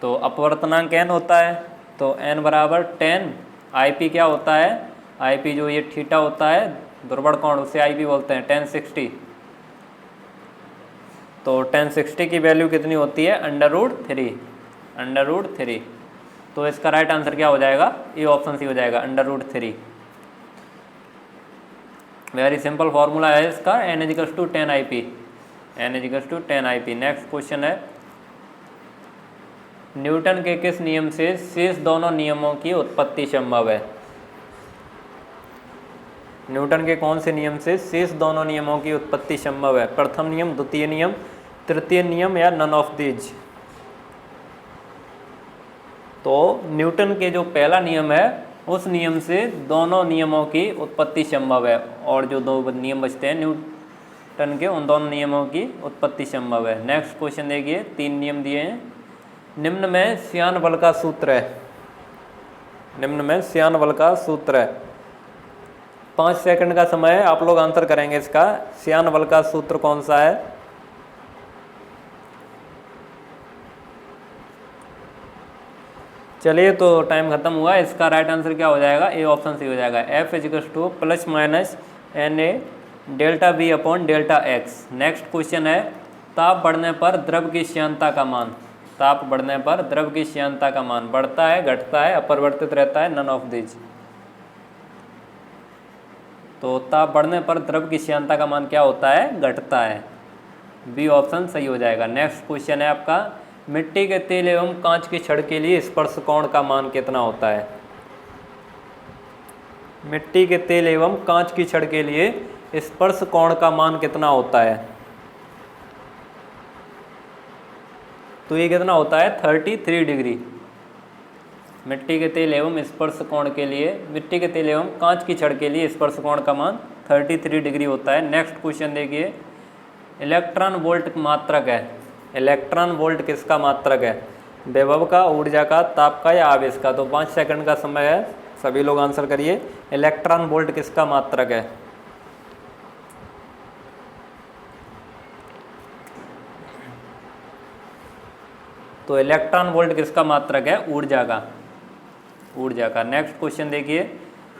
Speaker 2: तो अपवर्तनांक n होता है, तो n बराबर 10, IP क्या होता है? IP जो ये थीटा होता है ध्रुवण कोण, उसे IP बोलते हैं, 1060। तो 1060 की वैल्यू कितनी होती है? √3। तो इसका राइट आंसर क्या हो जाएगा? ये ऑप्शन सी हो जाएगा, √3। वेरी सिंपल फॉर्मूला है इसका, n=10 IP, n=10 IP। Next question है, न्यूटन के किस नियम से शेष दोनों नियमों की उत्पत्ति संभव है? न्यूटन के कौन से नियम से शेष दोनों नियमों की उत्पत्ति संभव है? प्रथम नियम, द्वितीय नियम, तृतीय नियम या नन ऑफ दीज? तो न्यूटन के जो पहला नियम है उस नियम से दोनों नियमों की उत्पत्ति संभव है, और जो 2 नियम बचते हैं न्यूटन के, उन दोनों नियमों की उत्पत्ति संभव है। नेक्स्ट क्वेश्चन देखिए, 3 नियम दिए हैं। निम्न में श्यान बल का सूत्र है, निम्न में श्यान बल का सूत्र है। 5 सेकंड का समय है, आप लोग आंसर करेंगे इसका। श्यान बल का सूत्र कौन सा है? चलिए तो टाइम खत्म हुआ, इसका राइट आंसर क्या हो जाएगा? ए ऑप्शन सी हो जाएगा, F ± NA∆V/∆x। नेक्स्ट क्वेश्चन है, ताप बढ़ने पर द्रव की श्यानता का मान। ताप बढ़ने पर द्रव की श्यानता का मान बढ़ता है, घटता है, अपरिवर्तित रहता है, नन ऑफ दीज? तो ताप बढ़ने पर द्रव की श्यानता का मान क्या होता है? घटता है, बी ऑप्शन सही हो जाएगा। नेक्स्ट क्वेश्चन है आपका, मिट्टी के तेल एवं कांच की छड़ के लिए स्पर्श कोण का मान कितना होता है? मिट्टी के तेल एवं कांच की छड़ के लिए स्पर्श कोण का मान कितना होता है? तो ये कितना होता है? 33 डिग्री। मिट्टी के तेल एवं स्पर्श कोण के लिए, मिट्टी के तेल एवं कांच की छड़ के लिए स्पर्श कोण का मान 33 डिग्री होता है। नेक्स्ट क्वेश्चन देखिए, इलेक्ट्रॉन वोल्ट मात्रक है। इलेक्ट्रॉन वोल्ट किसका मात्रक है? विभव का, ऊर्जा का, ताप का या आवेश का? तो 5 सेकंड का समय है, सभी लोग आंसर करिए। इलेक्ट्रॉन वोल्ट किसका मात्रक है? तो इलेक्ट्रॉन वोल्ट किसका मात्रक है? ऊर्जा का, ऊर्जा का। नेक्स्ट क्वेश्चन देखिए,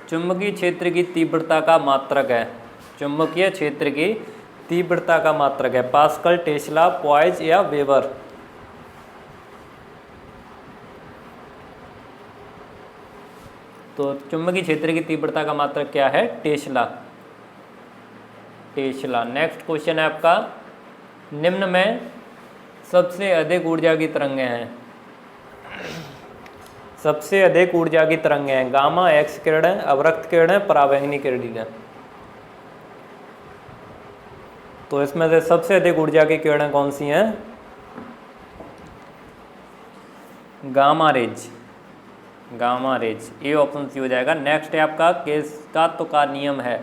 Speaker 2: चुंबकीय क्षेत्र की तीव्रता का मात्रक है। चुंबकीय क्षेत्र की तीव्रता का मात्रक है, पास्कल, टेस्ला, पॉइज या वेबर? तो चुंबकीय क्षेत्र की तीव्रता का मात्रक क्या है? Tesla, Tesla. नेक्स्ट क्वेश्चन है आपका, निम्न में सबसे अधिक ऊर्जा की तरंगें हैं। सबसे अधिक ऊर्जा की तरंगें हैं, गामा, एक्स किरणें, अवरक्त किरणें, पराबैंगनी किरणें। तो इसमें से सबसे अधिक ऊर्जा की किरणें कौन सी हैं? गामा रेज, गामा रेज, ये ऑप्शन सी हो जाएगा। नेक्स्ट है आपका, केसिकात्व का नियम है।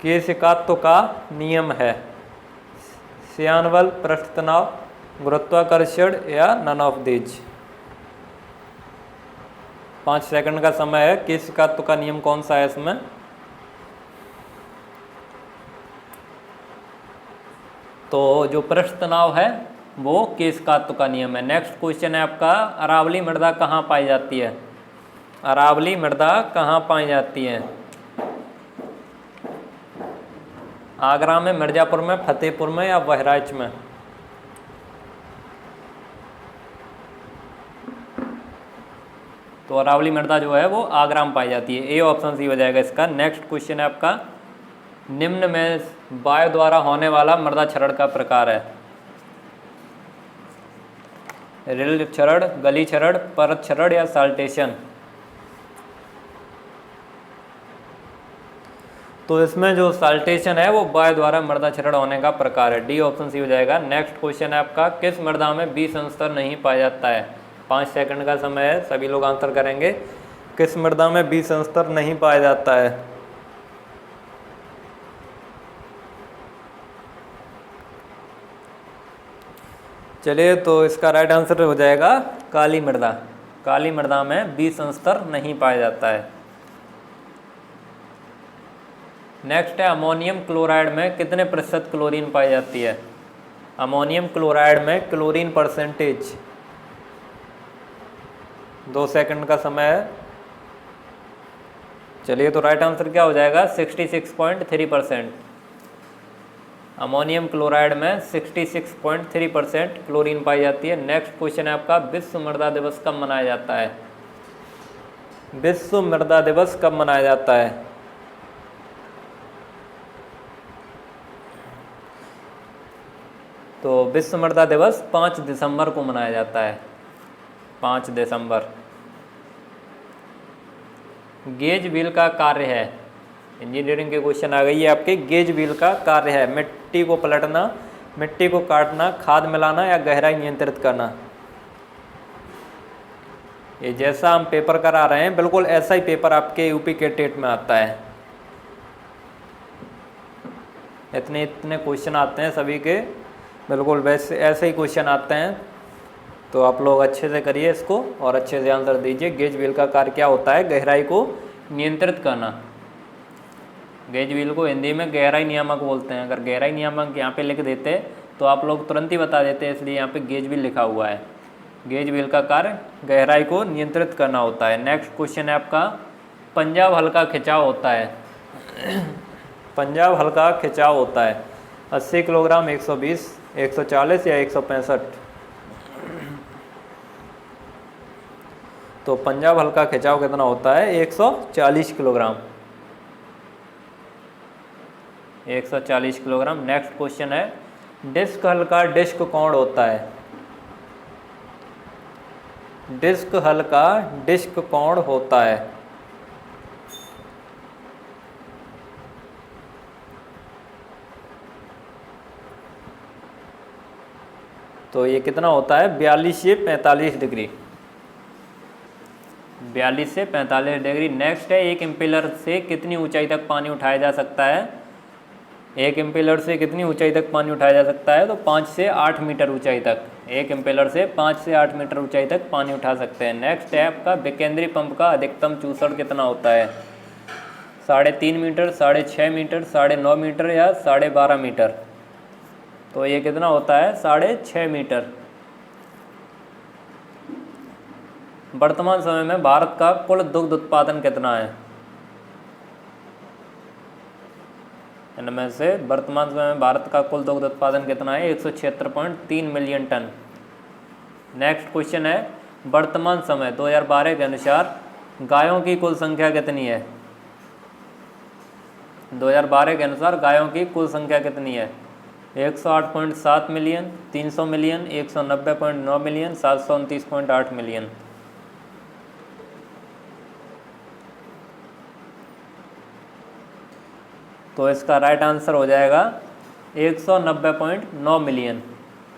Speaker 2: केसिकात्व का नियम है, श्यान बल, पृष्ठ तनाव, गुरुत्वाकर्षण या नन ऑफ दीज? 5 सेकंड का समय है। केसिकात्व का नियम कौन सा है इसमें? तो जो पृष्ठ तनाव है वो केशकात्व का नियम है। नेक्स्ट क्वेश्चन है आपका, अरावली मृदा कहाँ पाई जाती है? अरावली मृदा कहाँ पाई जाती है? आगरा में, मिर्जापुर में, फतेहपुर में या बहराइच में? तो अरावली मृदा जो है वो आगरा में पाई जाती है। ए ऑप्शन सी हो जाएगा इसका। नेक्स्ट क्वेश्चन है आपका, निम्न में वायु द्वारा होने वाला मृदा क्षरण का प्रकार है? रिल क्षरण, गली क्षरण, परत क्षरण या साल्टेशन? तो इसमें जो साल्टेशन है वो वायु द्वारा मृदा क्षरण होने का प्रकार है। डी ऑप्शन सी हो जाएगा। नेक्स्ट क्वेश्चन है आपका, किस मृदा में बी संस्तर नहीं पाया जाता है? 5 सेकंड का समय है, सभी लोग आंसर करेंगे। किस मृदा में बी संस्तर नहीं पाया जाता है? चलिए, तो इसका राइट आंसर हो जाएगा काली मृदा। काली मृदा में बी संस्तर नहीं पाया जाता है। नेक्स्ट है, अमोनियम क्लोराइड में कितने प्रतिशत क्लोरीन पाई जाती है? अमोनियम क्लोराइड में क्लोरीन परसेंटेज। 2 सेकंड का समय है। चलिए, तो राइट आंसर क्या हो जाएगा? 66.3%। अमोनियम क्लोराइड में 66.3% क्लोरीन पाई जाती है। नेक्स्ट क्वेश्चन है आपका, विश्व मृदा दिवस कब मनाया जाता है? विश्व मृदा दिवस कब मनाया जाता है? तो विश्व मृदा दिवस 5 दिसंबर को मनाया जाता है। 5 दिसंबर। गेज व्हील का कार्य है, इंजीनियरिंग के क्वेश्चन आ गई है आपके। गेज व्हील का कार्य है मिट्टी को पलटना, मिट्टी को काटना, खाद मिलाना या गहराई नियंत्रित करना? ये जैसा हम पेपर करा रहे हैं बिल्कुल ऐसा ही पेपर आपके यूपी के टेट में आता है। इतने क्वेश्चन आते हैं सभी के, बिल्कुल वैसे ऐसे ही क्वेश्चन आते हैं। तो आप लोग अच्छे से करिए इसको और अच्छे से आंसर दीजिए। गेज व्हील का कार्य क्या होता है? गहराई को नियंत्रित करना। गेज व्हील को हिंदी में गहराई नियामक बोलते हैं। अगर गहराई नियामक यहाँ पे लिख देते तो आप लोग तुरंत ही बता देते, इसलिए यहाँ पे गेज व्हील लिखा हुआ है। गेज व्हील का कार्य गहराई को नियंत्रित करना होता है। नेक्स्ट क्वेश्चन है आपका, पंजाब हल्का खिंचाव होता है? पंजाब हल्का खिंचाव होता है 80 किलोग्राम, 120, 140 या 165? तो पंजाब हल्का खिंचाव कितना होता है? 140 किलोग्राम। 140 किलोग्राम। नेक्स्ट क्वेश्चन है, डिस्क हल्का डिस्क कोण होता है? डिस्क हल्का डिस्क कोण होता है? तो ये कितना होता है? 42 से 45 डिग्री। 42 से 45 डिग्री। नेक्स्ट है, एक इम्पेलर से कितनी ऊंचाई तक पानी उठाया जा सकता है? एक इम्पेलर से कितनी ऊंचाई तक पानी उठाया जा सकता है? तो 5 से 8 मीटर ऊंचाई तक। एक इम्पेलर से 5 से 8 मीटर ऊंचाई तक पानी उठा सकते हैं। नेक्स्ट है आपका, विकेंद्री पंप का अधिकतम चूसण कितना होता है? 3.5 मीटर, 6.5 मीटर, 9.5 मीटर या 12.5 मीटर? तो ये कितना होता है? 6.5 मीटर। वर्तमान समय में भारत का कुल दुग्ध उत्पादन कितना है? इनमें से वर्तमान समय में भारत का कुल दुग्ध उत्पादन कितना है? 176.3 मिलियन टन। नेक्स्ट क्वेश्चन है, वर्तमान समय 2012 के अनुसार गायों की कुल संख्या कितनी है? 2012 के अनुसार गायों की कुल संख्या कितनी है? 108.7 मिलियन, 300 मिलियन, 190.9 मिलियन, 729.8 मिलियन? तो इसका राइट आंसर हो जाएगा 190.9 मिलियन।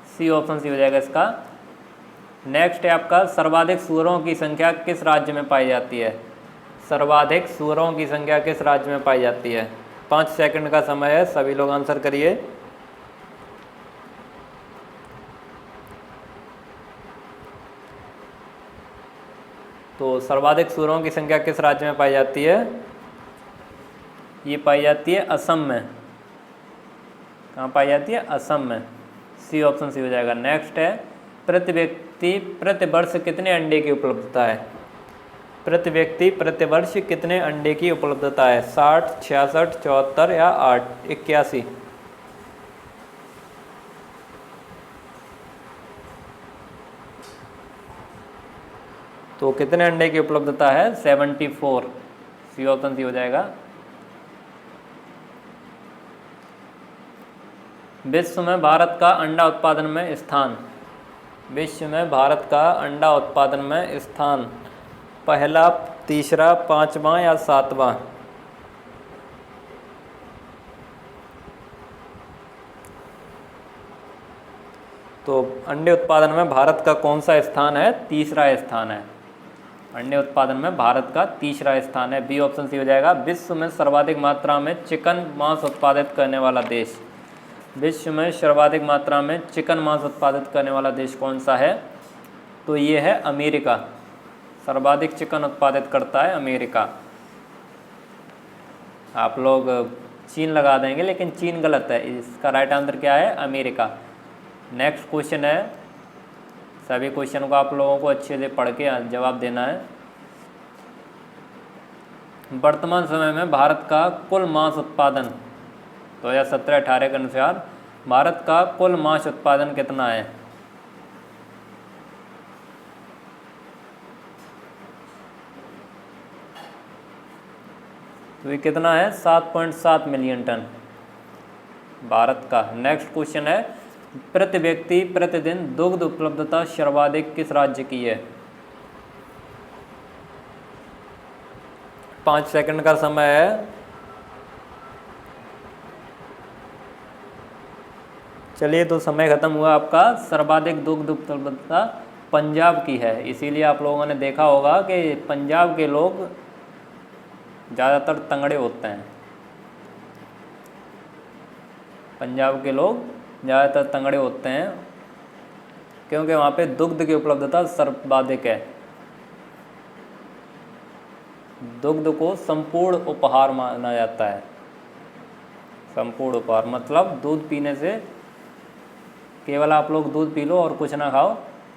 Speaker 2: सी ऑप्शन सी हो जाएगा इसका। नेक्स्ट है आपका, सर्वाधिक सूअरों की संख्या किस राज्य में पाई जाती है? सर्वाधिक सूअरों की संख्या किस राज्य में पाई जाती है? 5 सेकंड का समय है, सभी लोग आंसर करिए। तो सर्वाधिक सूअरों की संख्या किस राज्य में पाई जाती है? ये पाई जाती है असम में। कहाँ पाई जाती है? असम में। सी ऑप्शन सी हो जाएगा। नेक्स्ट है प्रति व्यक्ति प्रति वर्ष कितने अंडे की उपलब्धता है? प्रति व्यक्ति प्रति वर्ष कितने अंडे की उपलब्धता है? 60, 66, 74 या 8, 81? तो कितने अंडे की उपलब्धता है? 74। सी ऑप्शन सी हो जाएगा। विश्व में भारत का अंडा उत्पादन में स्थान। विश्व में भारत का अंडा उत्पादन में स्थान पहला, तीसरा, पांचवा या सातवां? तो अंडे उत्पादन में भारत का कौन सा स्थान है? तीसरा स्थान है। अंडे उत्पादन में भारत का तीसरा स्थान है। बी ऑप्शन सी हो जाएगा। विश्व में सर्वाधिक मात्रा में चिकन मांस उत्पादित करने वाला देश। विश्व में सर्वाधिक मात्रा में चिकन मांस उत्पादित करने वाला देश कौन सा है? तो ये है अमेरिका। सर्वाधिक चिकन उत्पादित करता है अमेरिका। आप लोग चीन लगा देंगे, लेकिन चीन गलत है। इसका राइट आंसर क्या है? अमेरिका। नेक्स्ट क्वेश्चन है, सभी क्वेश्चन को आप लोगों को अच्छे से पढ़ के जवाब देना है। वर्तमान समय में भारत का कुल मांस उत्पादन 2017-18 के अनुसार भारत का कुल मांस उत्पादन कितना है? तो ये कितना है? 7.7 मिलियन टन भारत का। नेक्स्ट क्वेश्चन है, प्रति व्यक्ति प्रतिदिन दुग्ध उपलब्धता सर्वाधिक किस राज्य की है? 5 सेकंड का समय है। चलिए, तो समय ख़त्म हुआ आपका। सर्वाधिक दुग्ध उपलब्धता पंजाब की है। इसीलिए आप लोगों ने देखा होगा कि पंजाब के लोग ज़्यादातर तंगड़े होते हैं। पंजाब के लोग ज़्यादातर तंगड़े होते हैं क्योंकि वहाँ पे दुग्ध की उपलब्धता सर्वाधिक है। दुग्ध को संपूर्ण उपहार माना जाता है। संपूर्ण उपहार मतलब दूध पीने से, केवल आप लोग दूध पी लो और कुछ ना खाओ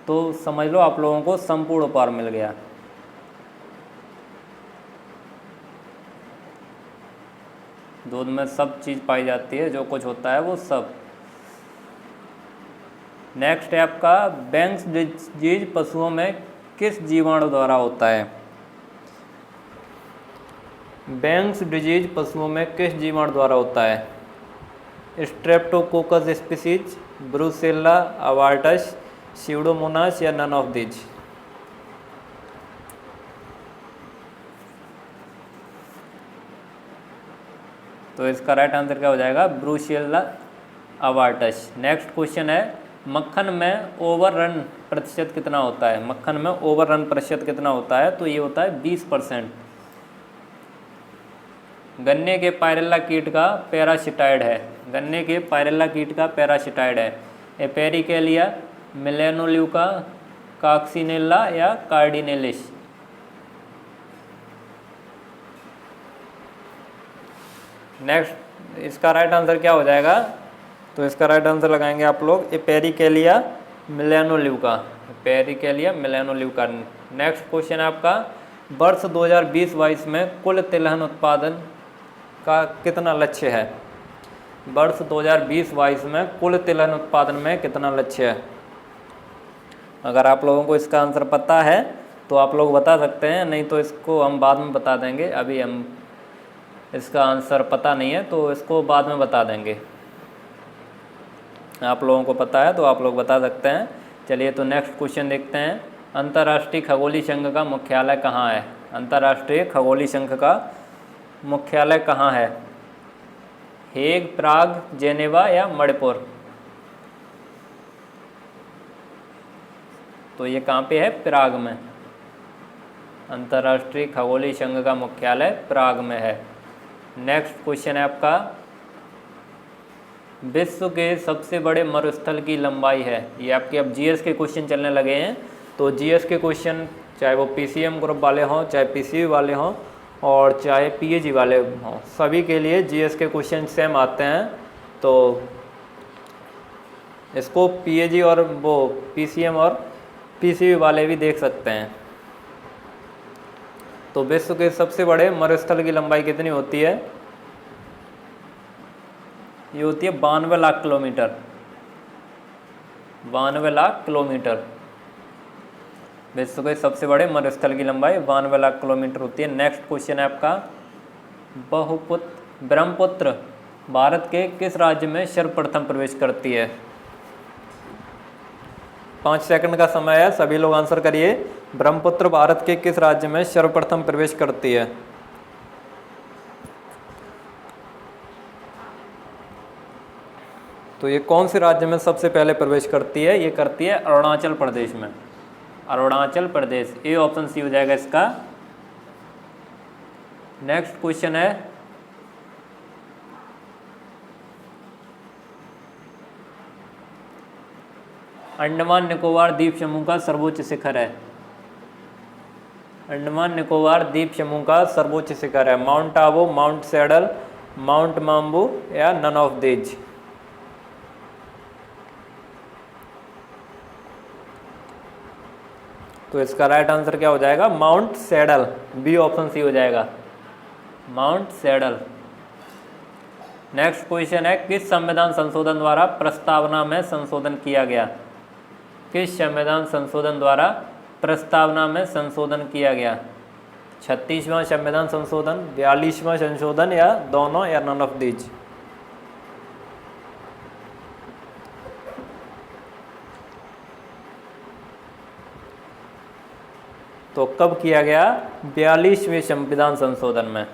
Speaker 2: तो समझ लो आप लोगों को संपूर्ण उपहार मिल गया। दूध में सब चीज़ पाई जाती है, जो कुछ होता है वो सब। नेक्स्ट है आपका, बैंक्स डिजीज पशुओं में किस जीवाणु द्वारा होता है? बैंक्स डिजीज पशुओं में किस जीवाणु द्वारा होता है? स्ट्रेप्टोकोकस स्पीसीज, ब्रुसेल्ला अवार्टस, स्यूडोमोनास या नन ऑफ दीज? तो इसका राइट आंसर क्या हो जाएगा? ब्रुसेल्ला अवार्टस। नेक्स्ट क्वेश्चन है, मक्खन में ओवररन प्रतिशत कितना होता है? मक्खन में ओवररन प्रतिशत कितना होता है? तो ये होता है 20%। गन्ने के पायरेला कीट का पैरासिटाइड है। गन्ने के पायरेला कीट का पैरासिटाइड है एपेरिकेलिया, मिलेनोल्यूका, कॉक्सिनेला या कार्डिनेलिस? नेक्स्ट, इसका राइट आंसर क्या हो जाएगा? तो इसका राइट आंसर लगाएंगे आप लोग एपेरिकेलिया मिलेनोल्यूका। एपेरिकेलिया मिलेनोल्यूका। नेक्स्ट क्वेश्चन है आपका, वर्ष 2020-22 में कुल तिलहन उत्पादन का कितना लक्ष्य है? वर्ष 2020-22 में कुल तिलहन उत्पादन में कितना लक्ष्य है? अगर आप लोगों को इसका आंसर पता है तो आप लोग बता सकते हैं, नहीं तो इसको हम बाद में बता देंगे। अभी हम इसका आंसर पता नहीं है तो इसको बाद में बता देंगे। आप लोगों को पता है तो आप लोग बता सकते हैं। चलिए, तो नेक्स्ट क्वेश्चन देखते हैं, अंतर्राष्ट्रीय खगोलीय संघ का मुख्यालय कहाँ है? अंतर्राष्ट्रीय खगोलीय संघ का मुख्यालय कहाँ है? हेग, प्राग, जेनेवा या मणिपुर? तो ये कहाँ पे है? प्राग में। अंतर्राष्ट्रीय खगोलीय संघ का मुख्यालय प्राग में है। नेक्स्ट क्वेश्चन है आपका, विश्व के सबसे बड़े मरुस्थल की लंबाई है? ये आपके अब जीएस के क्वेश्चन चलने लगे हैं, तो जीएस के क्वेश्चन चाहे वो पीसीएम ग्रुप वाले हों, चाहे पीसीयू वाले हों और चाहे पीएजी वाले हों, सभी के लिए जीएस के क्वेश्चन सेम आते हैं। तो इसको पीएजी और वो पीसीएम और पीसीबी वाले भी देख सकते हैं। तो विश्व के सबसे बड़े मरुस्थल की लंबाई कितनी होती है? ये होती है 92 लाख किलोमीटर। 92 लाख किलोमीटर। विश्व के सबसे बड़े मरुस्थल की लंबाई 92 लाख किलोमीटर होती है। नेक्स्ट क्वेश्चन है आपका, ब्रह्मपुत्र भारत के किस राज्य में सर्वप्रथम प्रवेश करती है? 5 सेकंड का समय है, सभी लोग आंसर करिए। ब्रह्मपुत्र भारत के किस राज्य में सर्वप्रथम प्रवेश करती है? तो ये कौन से राज्य में सबसे पहले प्रवेश करती है? ये करती है अरुणाचल प्रदेश में। Arunachal Pradesh, A option C हो जाएगा इसका। नेक्स्ट क्वेश्चन है, अंडमान निकोबार द्वीप समूह का सर्वोच्च शिखर है। अंडमान निकोबार द्वीप समूह का सर्वोच्च शिखर है Mount Abu, Mount Saddle, Mount माम्बू या नन ऑफ दीज? तो इसका राइट आंसर क्या हो जाएगा? Mount saddle, B option C हो जाएगा, माउंट सैडल। नेक्स्ट क्वेश्चन है, किस संविधान संशोधन द्वारा प्रस्तावना में संशोधन किया गया? किस संविधान संशोधन द्वारा प्रस्तावना में संशोधन किया गया? 36वां संविधान संशोधन, 42वां संशोधन या दोनों या नन ऑफ दीज? तो कब किया गया? 42वें संविधान संशोधन में।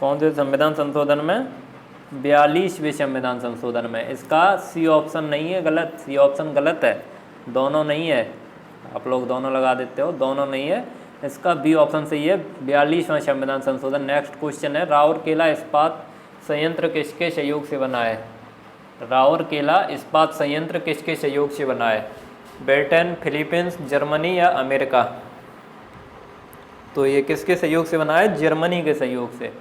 Speaker 2: कौन से संविधान संशोधन में? 42वें संविधान संशोधन में। इसका सी ऑप्शन नहीं है, गलत, सी ऑप्शन गलत है, दोनों नहीं है। आप लोग दोनों लगा देते हो, दोनों नहीं है, इसका बी ऑप्शन सही है, 42वां संविधान संशोधन। नेक्स्ट क्वेश्चन है, राउरकेला इस्पात संयंत्र किसके सहयोग से बना है? राउरकेला इस्पात संयंत्र किसके सहयोग से बना है? ब्रिटेन, फिलीपींस, जर्मनी या अमेरिका? तो ये किसके सहयोग से बना है? जर्मनी के सहयोग से।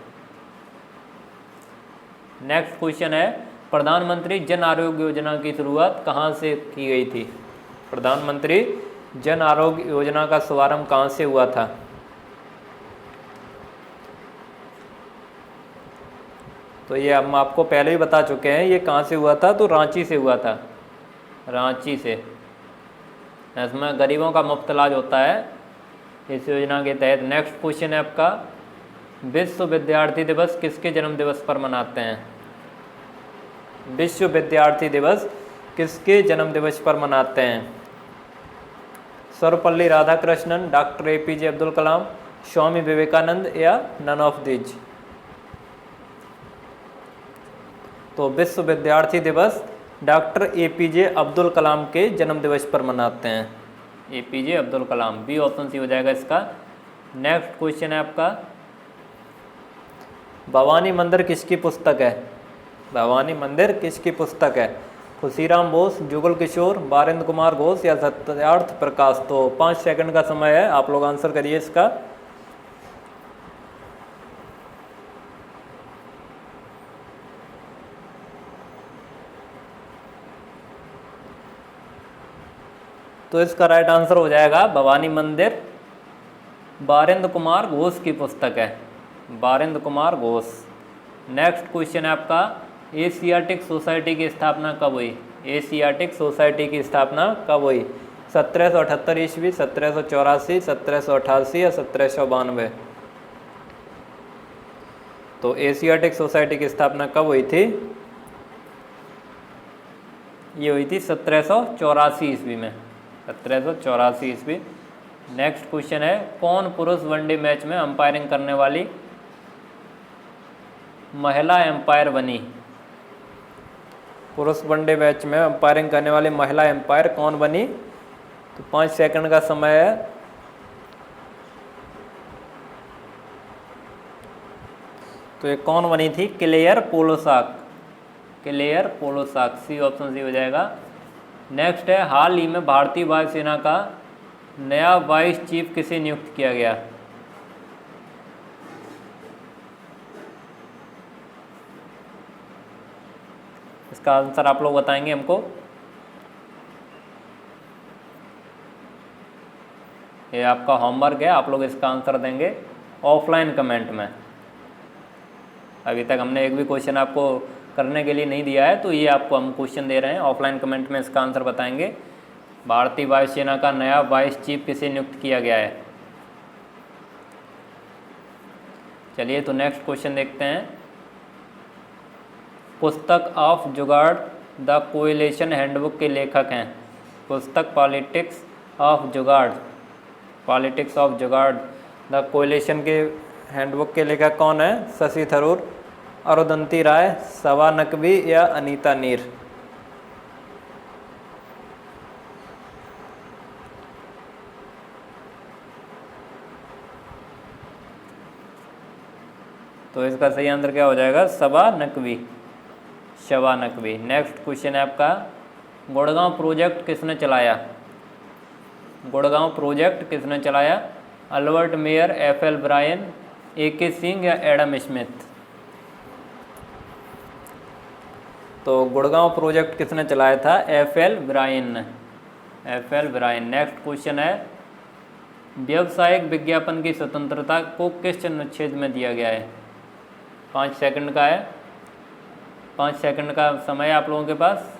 Speaker 2: नेक्स्ट क्वेश्चन है, प्रधानमंत्री जन आरोग्य योजना की शुरुआत कहाँ से की गई थी? प्रधानमंत्री जन आरोग्य योजना का शुभारंभ कहाँ से हुआ था? तो ये हम आपको पहले ही बता चुके हैं, ये कहाँ से हुआ था? तो रांची से हुआ था, रांची से। इसमें गरीबों का मुफ्त इलाज होता है इस योजना के तहत। नेक्स्ट क्वेश्चन है आपका, विश्व विद्यार्थी दिवस किसके जन्म दिवस पर मनाते हैं? विश्व विद्यार्थी दिवस किसके जन्म दिवस पर मनाते हैं? सर्वपल्ली राधाकृष्णन, डॉक्टर एपीजे अब्दुल कलाम, स्वामी विवेकानंद या नन ऑफ दीज? तो विश्व विद्यार्थी दिवस डॉक्टर एपीजे अब्दुल कलाम के जन्म दिवस पर मनाते हैं, APJ Abdul Kalam, B option C हो जाएगा इसका। नेक्स्ट क्वेश्चन है आपका, भवानी मंदिर किसकी पुस्तक है? भवानी मंदिर किसकी पुस्तक है? खुशीराम बोस, जुगल किशोर, बारेंद्र कुमार घोष या सत्यार्थ प्रकाश? तो 5 सेकंड का समय है, आप लोग आंसर करिए इसका। तो इसका राइट आंसर हो जाएगा भवानी मंदिर बारेंद्र कुमार घोष की पुस्तक है, बारेंद्र कुमार घोष। नेक्स्ट क्वेश्चन है आपका, एशियाटिक सोसाइटी की स्थापना कब हुई? एशियाटिक सोसाइटी की स्थापना कब हुई? 1778 ईस्वी, 1784, 1788 या 1792? तो एशियाटिक सोसाइटी की स्थापना कब हुई थी? ये हुई थी 1784 ईस्वी में, 1784 ईस्वी। नेक्स्ट क्वेश्चन है, कौन पुरुष वनडे मैच में अंपायरिंग करने वाली महिला एम्पायर बनी? पुरुष वनडे मैच में अंपायरिंग करने वाली महिला एम्पायर कौन बनी? तो 5 सेकंड का समय है। तो ये कौन बनी थी? क्लेयर पोलोसाक, क्लेयर पोलोसाक, सी ऑप्शन सी हो जाएगा। नेक्स्ट है, हाल ही में भारतीय वायुसेना का नया वाइस चीफ किसे नियुक्त किया गया? इसका आंसर आप लोग बताएंगे हमको। ये आपका होमवर्क है, आप लोग इसका आंसर देंगे ऑफलाइन कमेंट में। अभी तक हमने एक भी क्वेश्चन आपको करने के लिए नहीं दिया है, तो ये आपको हम क्वेश्चन दे रहे हैं, ऑफलाइन कमेंट में इसका आंसर बताएंगे। भारतीय वायुसेना का नया वाइस चीफ किसे नियुक्त किया गया है? चलिए तो नेक्स्ट क्वेश्चन देखते हैं। पुस्तक ऑफ जुगाड़ द कोएलिशन हैंडबुक के लेखक हैं। पुस्तक पॉलिटिक्स ऑफ जुगाड़ द कोएलिशन के हैंडबुक के लेखक कौन है? शशि थरूर, अरुंधति राय, शबा नकवी या अनीता नीर? तो इसका सही आंसर क्या हो जाएगा? शबा नकवी। नेक्स्ट क्वेश्चन है आपका, गुड़गांव प्रोजेक्ट किसने चलाया? Albert Mayer, F L. Brayne, A K. Singh या एडम स्मिथ? तो गुड़गांव प्रोजेक्ट किसने चलाया था? एफ.एल. ब्रायन। नेक्स्ट क्वेश्चन है, व्यावसायिक विज्ञापन की स्वतंत्रता को किस अनुच्छेद में दिया गया है? 5 सेकंड का है, 5 सेकंड का समय है आप लोगों के पास।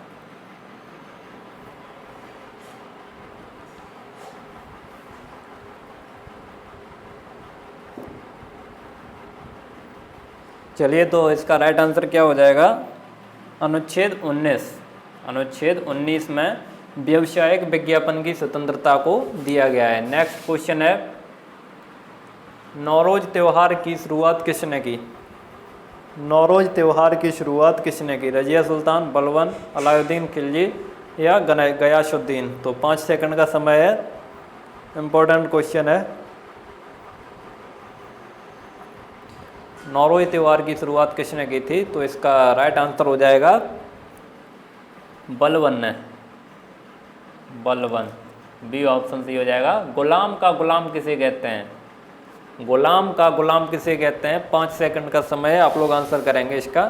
Speaker 2: चलिए तो इसका राइट आंसर क्या हो जाएगा? अनुच्छेद 19 में व्यावसायिक विज्ञापन की स्वतंत्रता को दिया गया है। नेक्स्ट क्वेश्चन है, नौरोज त्यौहार की शुरुआत किसने की? रजिया सुल्तान, बलबन, अलाउद्दीन खिलजी या गयासुद्दीन? तो 5 सेकंड का समय है, इम्पोर्टेंट क्वेश्चन है। नौरोज त्यौहार की शुरुआत किसने की थी? तो इसका राइट आंसर हो जाएगा बलबन ने। बी ऑप्शन सी हो जाएगा। गुलाम का गुलाम किसे कहते हैं? 5 सेकंड का समय है, आप लोग आंसर करेंगे इसका।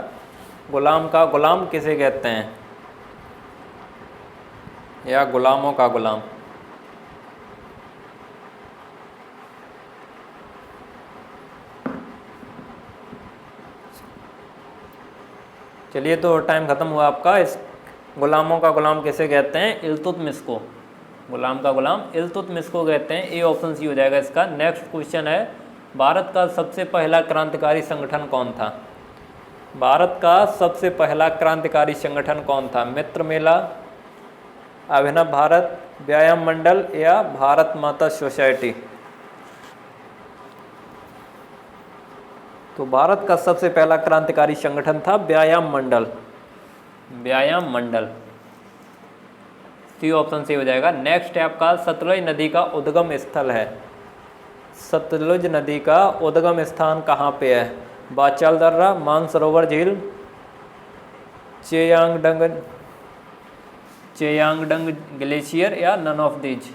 Speaker 2: गुलाम का गुलाम किसे कहते हैं? या गुलामों का गुलाम? चलिए तो टाइम ख़त्म हुआ आपका। इस गुलामों का गुलाम किसे कहते हैं? इल्तुतमिश को। गुलाम का गुलाम इल्तुतमिश को कहते हैं। ए ऑप्शन सी हो जाएगा इसका। नेक्स्ट क्वेश्चन है, भारत का सबसे पहला क्रांतिकारी संगठन कौन था? मित्र मेला, अभिनव भारत, व्यायाम मंडल या भारत माता सोसाइटी? तो भारत का सबसे पहला क्रांतिकारी संगठन था व्यायाम मंडल। सी ऑप्शन सी हो जाएगा। नेक्स्ट है आपका, सतलुज नदी का उद्गम स्थल है। सतलुज नदी का उद्गम स्थान कहाँ पे है? बाचाल दर्रा, मानसरोवर झील, चेयांगडंग ग्लेशियर या नन ऑफ दीज?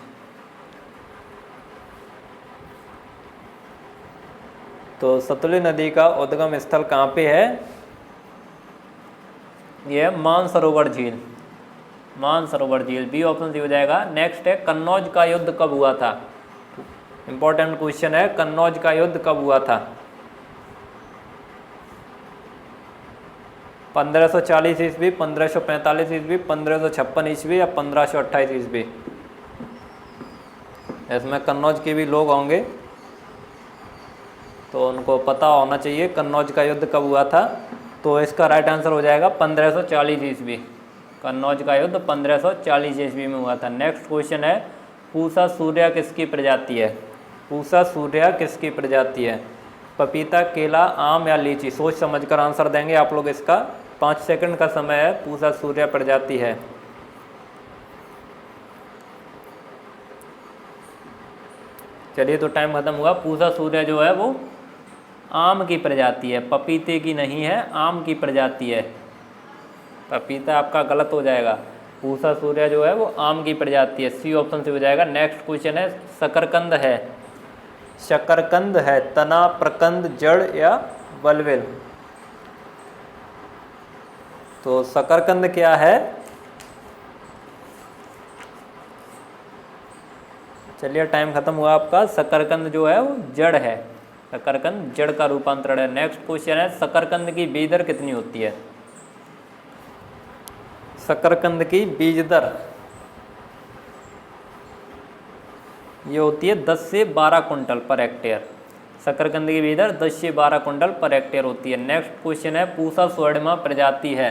Speaker 2: तो सतलुज नदी का उद्गम स्थल कहाँ पे है? यह मानसरोवर झील। बी ऑप्शन सी हो जाएगा। नेक्स्ट है, कन्नौज का युद्ध कब हुआ था? इंपॉर्टेंट क्वेश्चन है, कन्नौज का युद्ध कब हुआ था? 1540 ईस्वी, 1545 ईस्वी, 1556 ईस्वी या 1528 ईस्वी? इसमें कन्नौज के भी लोग होंगे तो उनको पता होना चाहिए कन्नौज का युद्ध कब हुआ था। तो इसका राइट आंसर हो जाएगा 1540 ईस्वी। कन्नौज का युद्ध 1540 ईस्वी में हुआ था। नेक्स्ट क्वेश्चन है, पूसा सूर्या किसकी प्रजाति है? पपीता, केला, आम या लीची? सोच समझकर आंसर देंगे आप लोग इसका। 5 सेकंड का समय है। पूसा सूर्या प्रजाति है। चलिए तो टाइम खत्म हुआ। पूसा सूर्या जो है वो आम की प्रजाति है, पपीते की नहीं है, आम की प्रजाति है। पपीता आपका गलत हो जाएगा। पूसा सूर्या जो है वो आम की प्रजाति है। सी ऑप्शन से हो जाएगा। नेक्स्ट क्वेश्चन है, शकरकंद है तना, प्रकंद, जड़ या बलवेल? तो शकरकंद क्या है? चलिए टाइम खत्म हुआ आपका। शकरकंद जो है वो जड़ है, शकरकंद जड़ का रूपांतरण है। नेक्स्ट क्वेश्चन है, शकरकंद की बीज दर कितनी होती है? शकरकंद की बीज दर ये होती है 10 से 12 कुंटल पर हेक्टेयर। शकरकंद की बीज दर 10 से 12 कुंटल पर हेक्टेयर होती है। नेक्स्ट क्वेश्चन है, पूसा स्वर्णिमा प्रजाति है,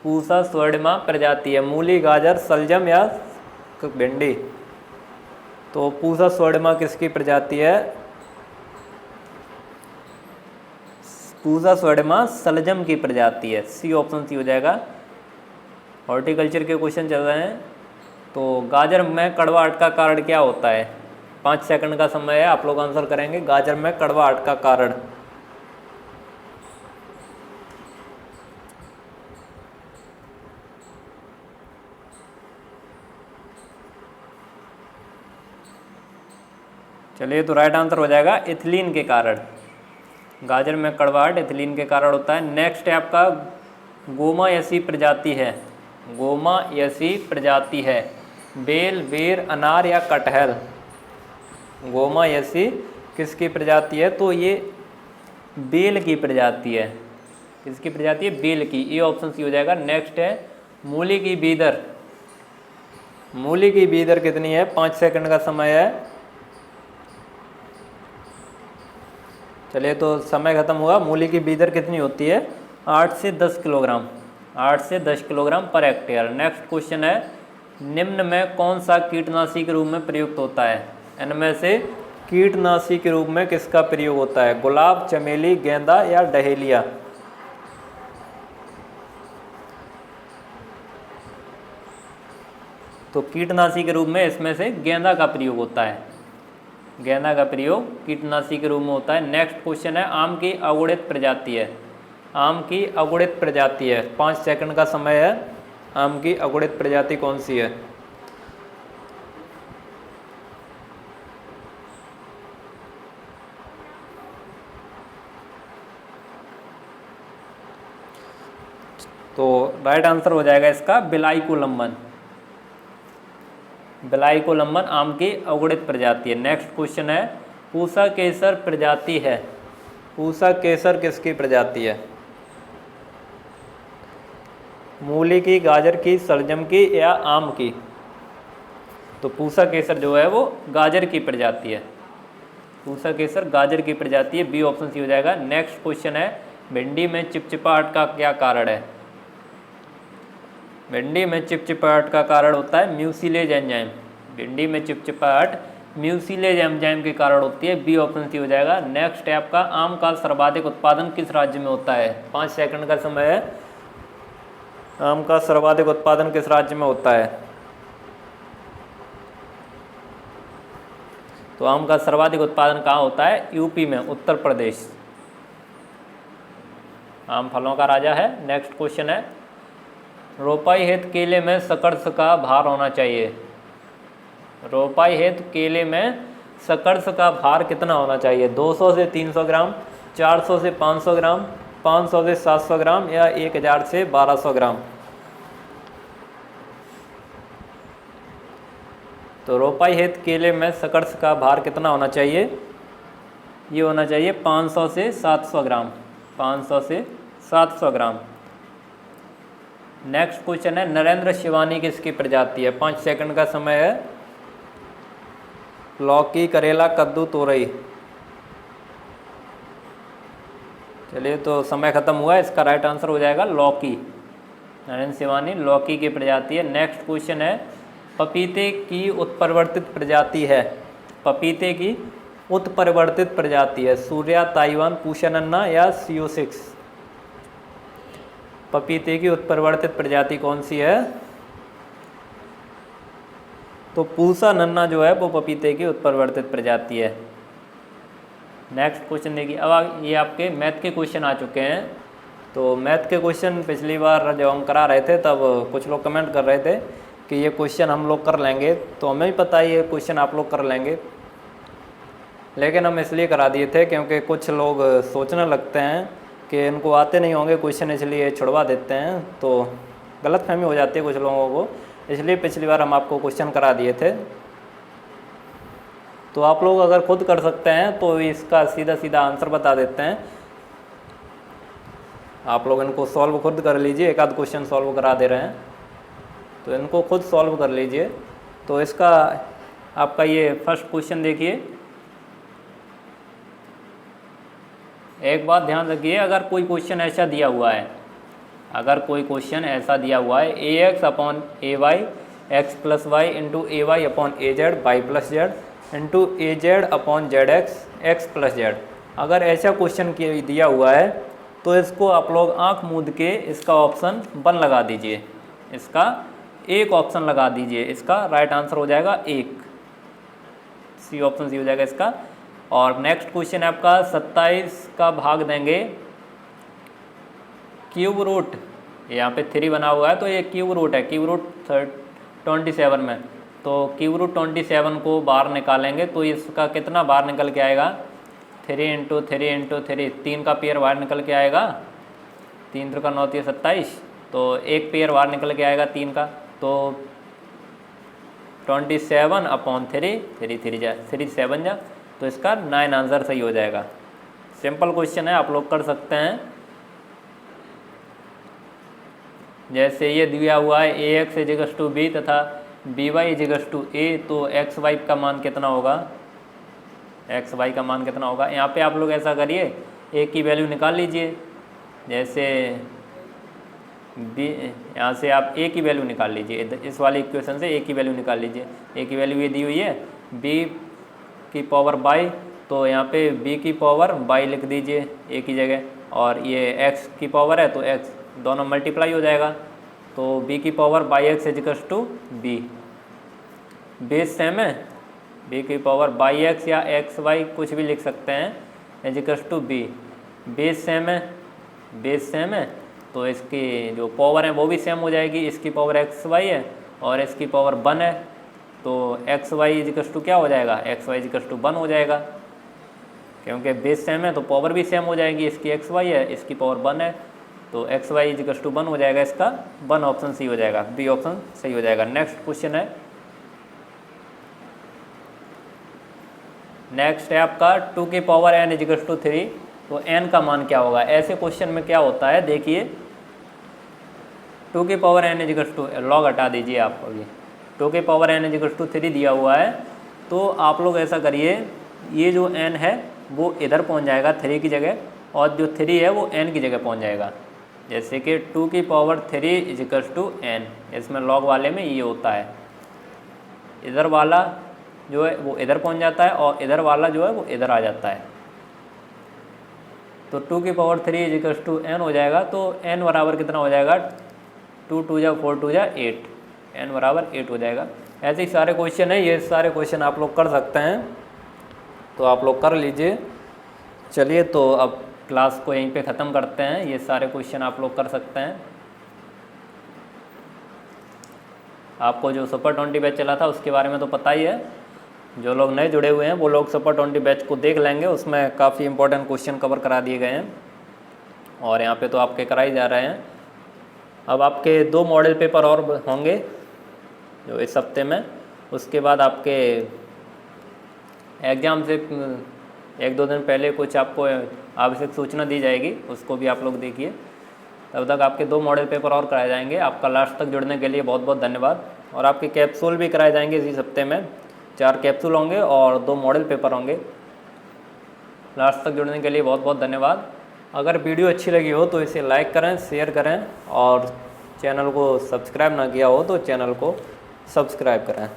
Speaker 2: पूसा स्वर्णिमा प्रजाति है मूली, गाजर, सलजम या भिंडी? तो पूसा स्वर्णिमा किसकी प्रजाति है? पूसा स्वर्णिमा सलजम की प्रजाति है। सी ऑप्शन सी हो जाएगा। हॉर्टिकल्चर के क्वेश्चन चल रहे हैं। तो गाजर में कड़वाहट का कारण क्या होता है? 5 सेकंड का समय है, आप लोग आंसर करेंगे। गाजर में कड़वाहट का कारण, चलिए तो राइट आंसर हो जाएगा एथिलीन के कारण। गाजर में कड़वाहट एथिलीन के कारण होता है। नेक्स्ट है आपका गोमायसी प्रजाति है, गोमायसी प्रजाति है बेल, बेर, अनार या कटहल? गोमायसी किसकी प्रजाति है? तो ये बेल की प्रजाति है। किसकी प्रजाति है? बेल की। ये ऑप्शन सी हो जाएगा। नेक्स्ट है मूली की बीज दर, मूली की बीज दर कितनी है? 5 सेकंड का समय है। चलिए तो समय खत्म हुआ। मूली की बीज दर कितनी होती है? 8 से 10 किलोग्राम, 8 से 10 kilogram per hectare. Next question है, निम्न में कौन सा कीटनाशी के रूप में प्रयुक्त होता है? इनमें से कीटनाशी के रूप में किसका प्रयोग होता है? गुलाब, चमेली, गेंदा या डहेलिया? तो कीटनाशी के रूप में इसमें से गेंदा का प्रयोग होता है, गेंदा का प्रयोग कीटनाशी के रूप में होता है। नेक्स्ट क्वेश्चन है, आम की अगुणित प्रजाति है, आम की अगुणित प्रजाति है। 5 सेकंड का समय है। आम की अगुणित प्रजाति कौन सी है? तो राइट आंसर हो जाएगा इसका बिलाईकोलम्बन, बिलाईकोलम्बन आम की अगुणित प्रजाति है। नेक्स्ट क्वेश्चन है, पूसा केसर प्रजाति है, पूसा केसर किसकी प्रजाति है? मूली की, गाजर की, सलजम की या आम की? तो पूसा केसर जो है वो गाजर की प्रजाति है, पूसा केसर गाजर की प्रजाति है। बी ऑप्शन सी हो जाएगा। नेक्स्ट क्वेश्चन है, भिंडी में चिपचिपाहट का क्या कारण है? भिंडी में चिपचिपाहट का कारण होता है म्यूसिलेज एंजाइम, भिंडी में चिपचिपाहट म्यूसिलेज एंजाइम के कारण होती है। बी ऑप्शन सी हो जाएगा। नेक्स्ट है आपका, आम का सर्वाधिक उत्पादन किस राज्य में होता है? 5 सेकंड का समय है। आम का सर्वाधिक उत्पादन किस राज्य में होता है? तो आम का सर्वाधिक उत्पादन कहाँ होता है? यूपी में, उत्तर प्रदेश आम फलों का राजा है। नेक्स्ट क्वेश्चन है, रोपाई हेतु केले में सकर्ष का भार होना चाहिए, रोपाई हेतु केले में सकर्ष का भार कितना होना चाहिए? 200 से 300 ग्राम, 400 से 500 ग्राम, 500 से 700 ग्राम या 1000 से 1200 ग्राम? तो रोपाई हेतु केले में सकर्ष का भार कितना होना चाहिए? ये होना चाहिए 500 से 700 ग्राम, 500 से 700 ग्राम। नेक्स्ट क्वेश्चन है, नरेंद्र शिवानी किसकी प्रजाति है? 5 सेकंड का समय है। लौकी, करेला, कद्दू, तोरई? चलिए तो समय खत्म हुआ। इसका राइट आंसर हो जाएगा लौकी, नरेंद्र शिवानी लौकी की प्रजाति है। नेक्स्ट क्वेश्चन है, पपीते की उत्परिवर्तित प्रजाति है, पपीते की उत्परिवर्तित प्रजाति है सूर्या, ताइवान, पूषा नन्ना या CO6? पपीते की उत्परिवर्तित प्रजाति कौन सी है? तो पूषा नन्ना जो है वो पपीते की उत्परिवर्तित प्रजाति है। नेक्स्ट क्वेश्चन देखिए। अब ये आपके मैथ के क्वेश्चन आ चुके हैं। तो मैथ के क्वेश्चन पिछली बार जब हम करा रहे थे तब कुछ लोग कमेंट कर रहे थे कि ये क्वेश्चन हम लोग कर लेंगे, तो हमें भी पता है ये क्वेश्चन आप लोग कर लेंगे, लेकिन हम इसलिए करा दिए थे क्योंकि कुछ लोग सोचने लगते हैं कि इनको आते नहीं होंगे क्वेश्चन, इसलिए छुड़वा देते हैं, तो गलतफहमी हो जाती है कुछ लोगों को, इसलिए पिछली बार हम आपको क्वेश्चन करा दिए थे। तो आप लोग अगर खुद कर सकते हैं तो इसका सीधा सीधा आंसर बता देते हैं। आप लोग इनको सॉल्व खुद कर लीजिए, एक आध क्वेश्चन सॉल्व करा दे रहे हैं तो इनको खुद सॉल्व कर लीजिए। तो इसका आपका ये फर्स्ट क्वेश्चन देखिए। एक बात ध्यान रखिए, अगर कोई क्वेश्चन ऐसा दिया हुआ है, अगर कोई क्वेश्चन ऐसा दिया हुआ है ax upon a Y X plus Y into a Y upon a Z Y plus Z into a Z upon Z X plus Z, अगर ऐसा क्वेश्चन दिया हुआ है तो इसको आप लोग आंख मूंद के इसका ऑप्शन 1 लगा दीजिए, इसका एक ऑप्शन लगा दीजिए, इसका राइट आंसर हो जाएगा 1, सी ऑप्शन सी हो जाएगा इसका। और नेक्स्ट क्वेश्चन है आपका 27 का भाग देंगे क्यूब रूट, यहाँ पे 3 बना हुआ है तो ये क्यूब रूट है, क्यूब रूट 27 में, तो क्यूब रूट 27 को बाहर निकालेंगे तो इसका कितना बाहर निकल के आएगा, 3 इंटू 3 इंटू 3, 3 का पेयर बाहर निकल के आएगा, 3 3 का 9 27, तो एक पेयर बाहर निकल के आएगा 3 का, तो 27 अपॉन 3, 3 7 जा, तो इसका 9 आंसर सही हो जाएगा। सिंपल क्वेश्चन है, आप लोग कर सकते हैं। जैसे ये दिया हुआ है ax इजिकल्स टू बी तथा by इजिकल्स टू ए, तो xy का मान कितना होगा, xy का मान कितना होगा। यहाँ पे आप लोग ऐसा करिए, a की वैल्यू निकाल लीजिए, जैसे b, यहाँ से आप a की वैल्यू निकाल लीजिए, इस वाले इक्वेशन से a की वैल्यू निकाल लीजिए। a की वैल्यू ये दी हुई है b की पावर बाई, तो यहाँ पे b की पावर बाई लिख दीजिए a की जगह, और ये x की पावर है तो x दोनों मल्टीप्लाई हो जाएगा, तो b की power by x equals to B, base same है, b की पावर बाई एक्स या एक्स वाई कुछ भी लिख सकते हैं equals to B, base same है, बेस सेम है, तो इसकी जो पावर है वो भी सेम हो जाएगी, इसकी पावर एक्स वाई है और इसकी पावर 1 है, तो एक्स वाई इजिकल्स टू क्या हो जाएगा, एक्स वाई इजिकल्स टू 1 हो जाएगा, क्योंकि बेस सेम है तो पावर भी सेम हो जाएगी, इसकी एक्स वाई है, इसकी पावर 1 है, तो एक्स वाई इजिकल्स टू 1 हो जाएगा, इसका 1 ऑप्शन सी हो जाएगा, बी ऑप्शन सही हो जाएगा। नेक्स्ट क्वेश्चन है, नेक्स्ट है आपका 2 की पावर n इजिकल्स टू 3, तो n का मान क्या होगा। ऐसे क्वेश्चन में क्या होता है, देखिए 2 की power n equals to, log हटा दीजिए आप, अभी 2 की पावर n इजिकल्स टू 3 दिया हुआ है, तो आप लोग ऐसा करिए, ये जो n है वो इधर पहुंच जाएगा 3 की जगह, और जो 3 है वो n की जगह पहुंच जाएगा, जैसे कि 2 की पावर 3 इजिकल्स टू n, इसमें लॉग वाले में ये होता है, इधर वाला जो है वो इधर पहुंच जाता है और इधर वाला जो है वो इधर आ जाता है, तो 2 की पावर 3 इजिकल्स टू n हो जाएगा, तो n बराबर कितना हो जाएगा, 2 2 जा 4 2 जा 8, n बराबर 8 हो जाएगा। ऐसे ही सारे क्वेश्चन है, ये सारे क्वेश्चन आप लोग कर सकते हैं, तो आप लोग कर लीजिए। चलिए तो अब क्लास को यहीं पे ख़त्म करते हैं, ये सारे क्वेश्चन आप लोग कर सकते हैं। आपको जो सुपर 20 बैच चला था उसके बारे में तो पता ही है, जो लोग नए जुड़े हुए हैं वो लोग सुपर 20 बैच को देख लेंगे, उसमें काफ़ी इंपॉर्टेंट क्वेश्चन कवर करा दिए गए हैं और यहाँ पे तो आपके कराए जा रहे हैं। अब आपके 2 मॉडल पेपर और होंगे जो इस हफ्ते में, उसके बाद आपके एग्ज़ाम से 1-2 दिन पहले कुछ आपको आवश्यक सूचना दी जाएगी, उसको भी आप लोग देखिए। तब तक आपके 2 मॉडल पेपर और कराए जाएंगे। आपका लास्ट तक जुड़ने के लिए बहुत बहुत धन्यवाद। और आपके कैप्सूल भी कराए जाएंगे इसी हफ्ते में, 4 कैप्सूल होंगे और 2 मॉडल पेपर होंगे। लास्ट तक जुड़ने के लिए बहुत बहुत धन्यवाद। अगर वीडियो अच्छी लगी हो तो इसे लाइक करें, शेयर करें, और चैनल को सब्सक्राइब ना किया हो तो चैनल को सब्सक्राइब करें,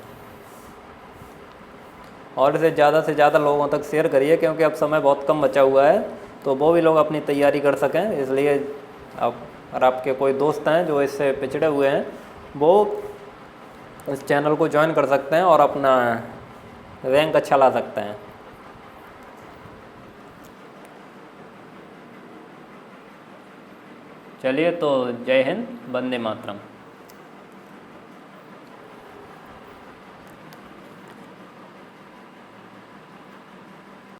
Speaker 2: और इसे ज़्यादा से ज़्यादा लोगों तक शेयर करिए, क्योंकि अब समय बहुत कम बचा हुआ है, तो वो भी लोग अपनी तैयारी कर सकें। इसलिए अगर आपके कोई दोस्त हैं जो इससे पिछड़े हुए हैं, वो इस चैनल को ज्वाइन कर सकते हैं और अपना रैंक अच्छा ला सकते हैं। चलिए तो जय हिंद, वंदे मातरम।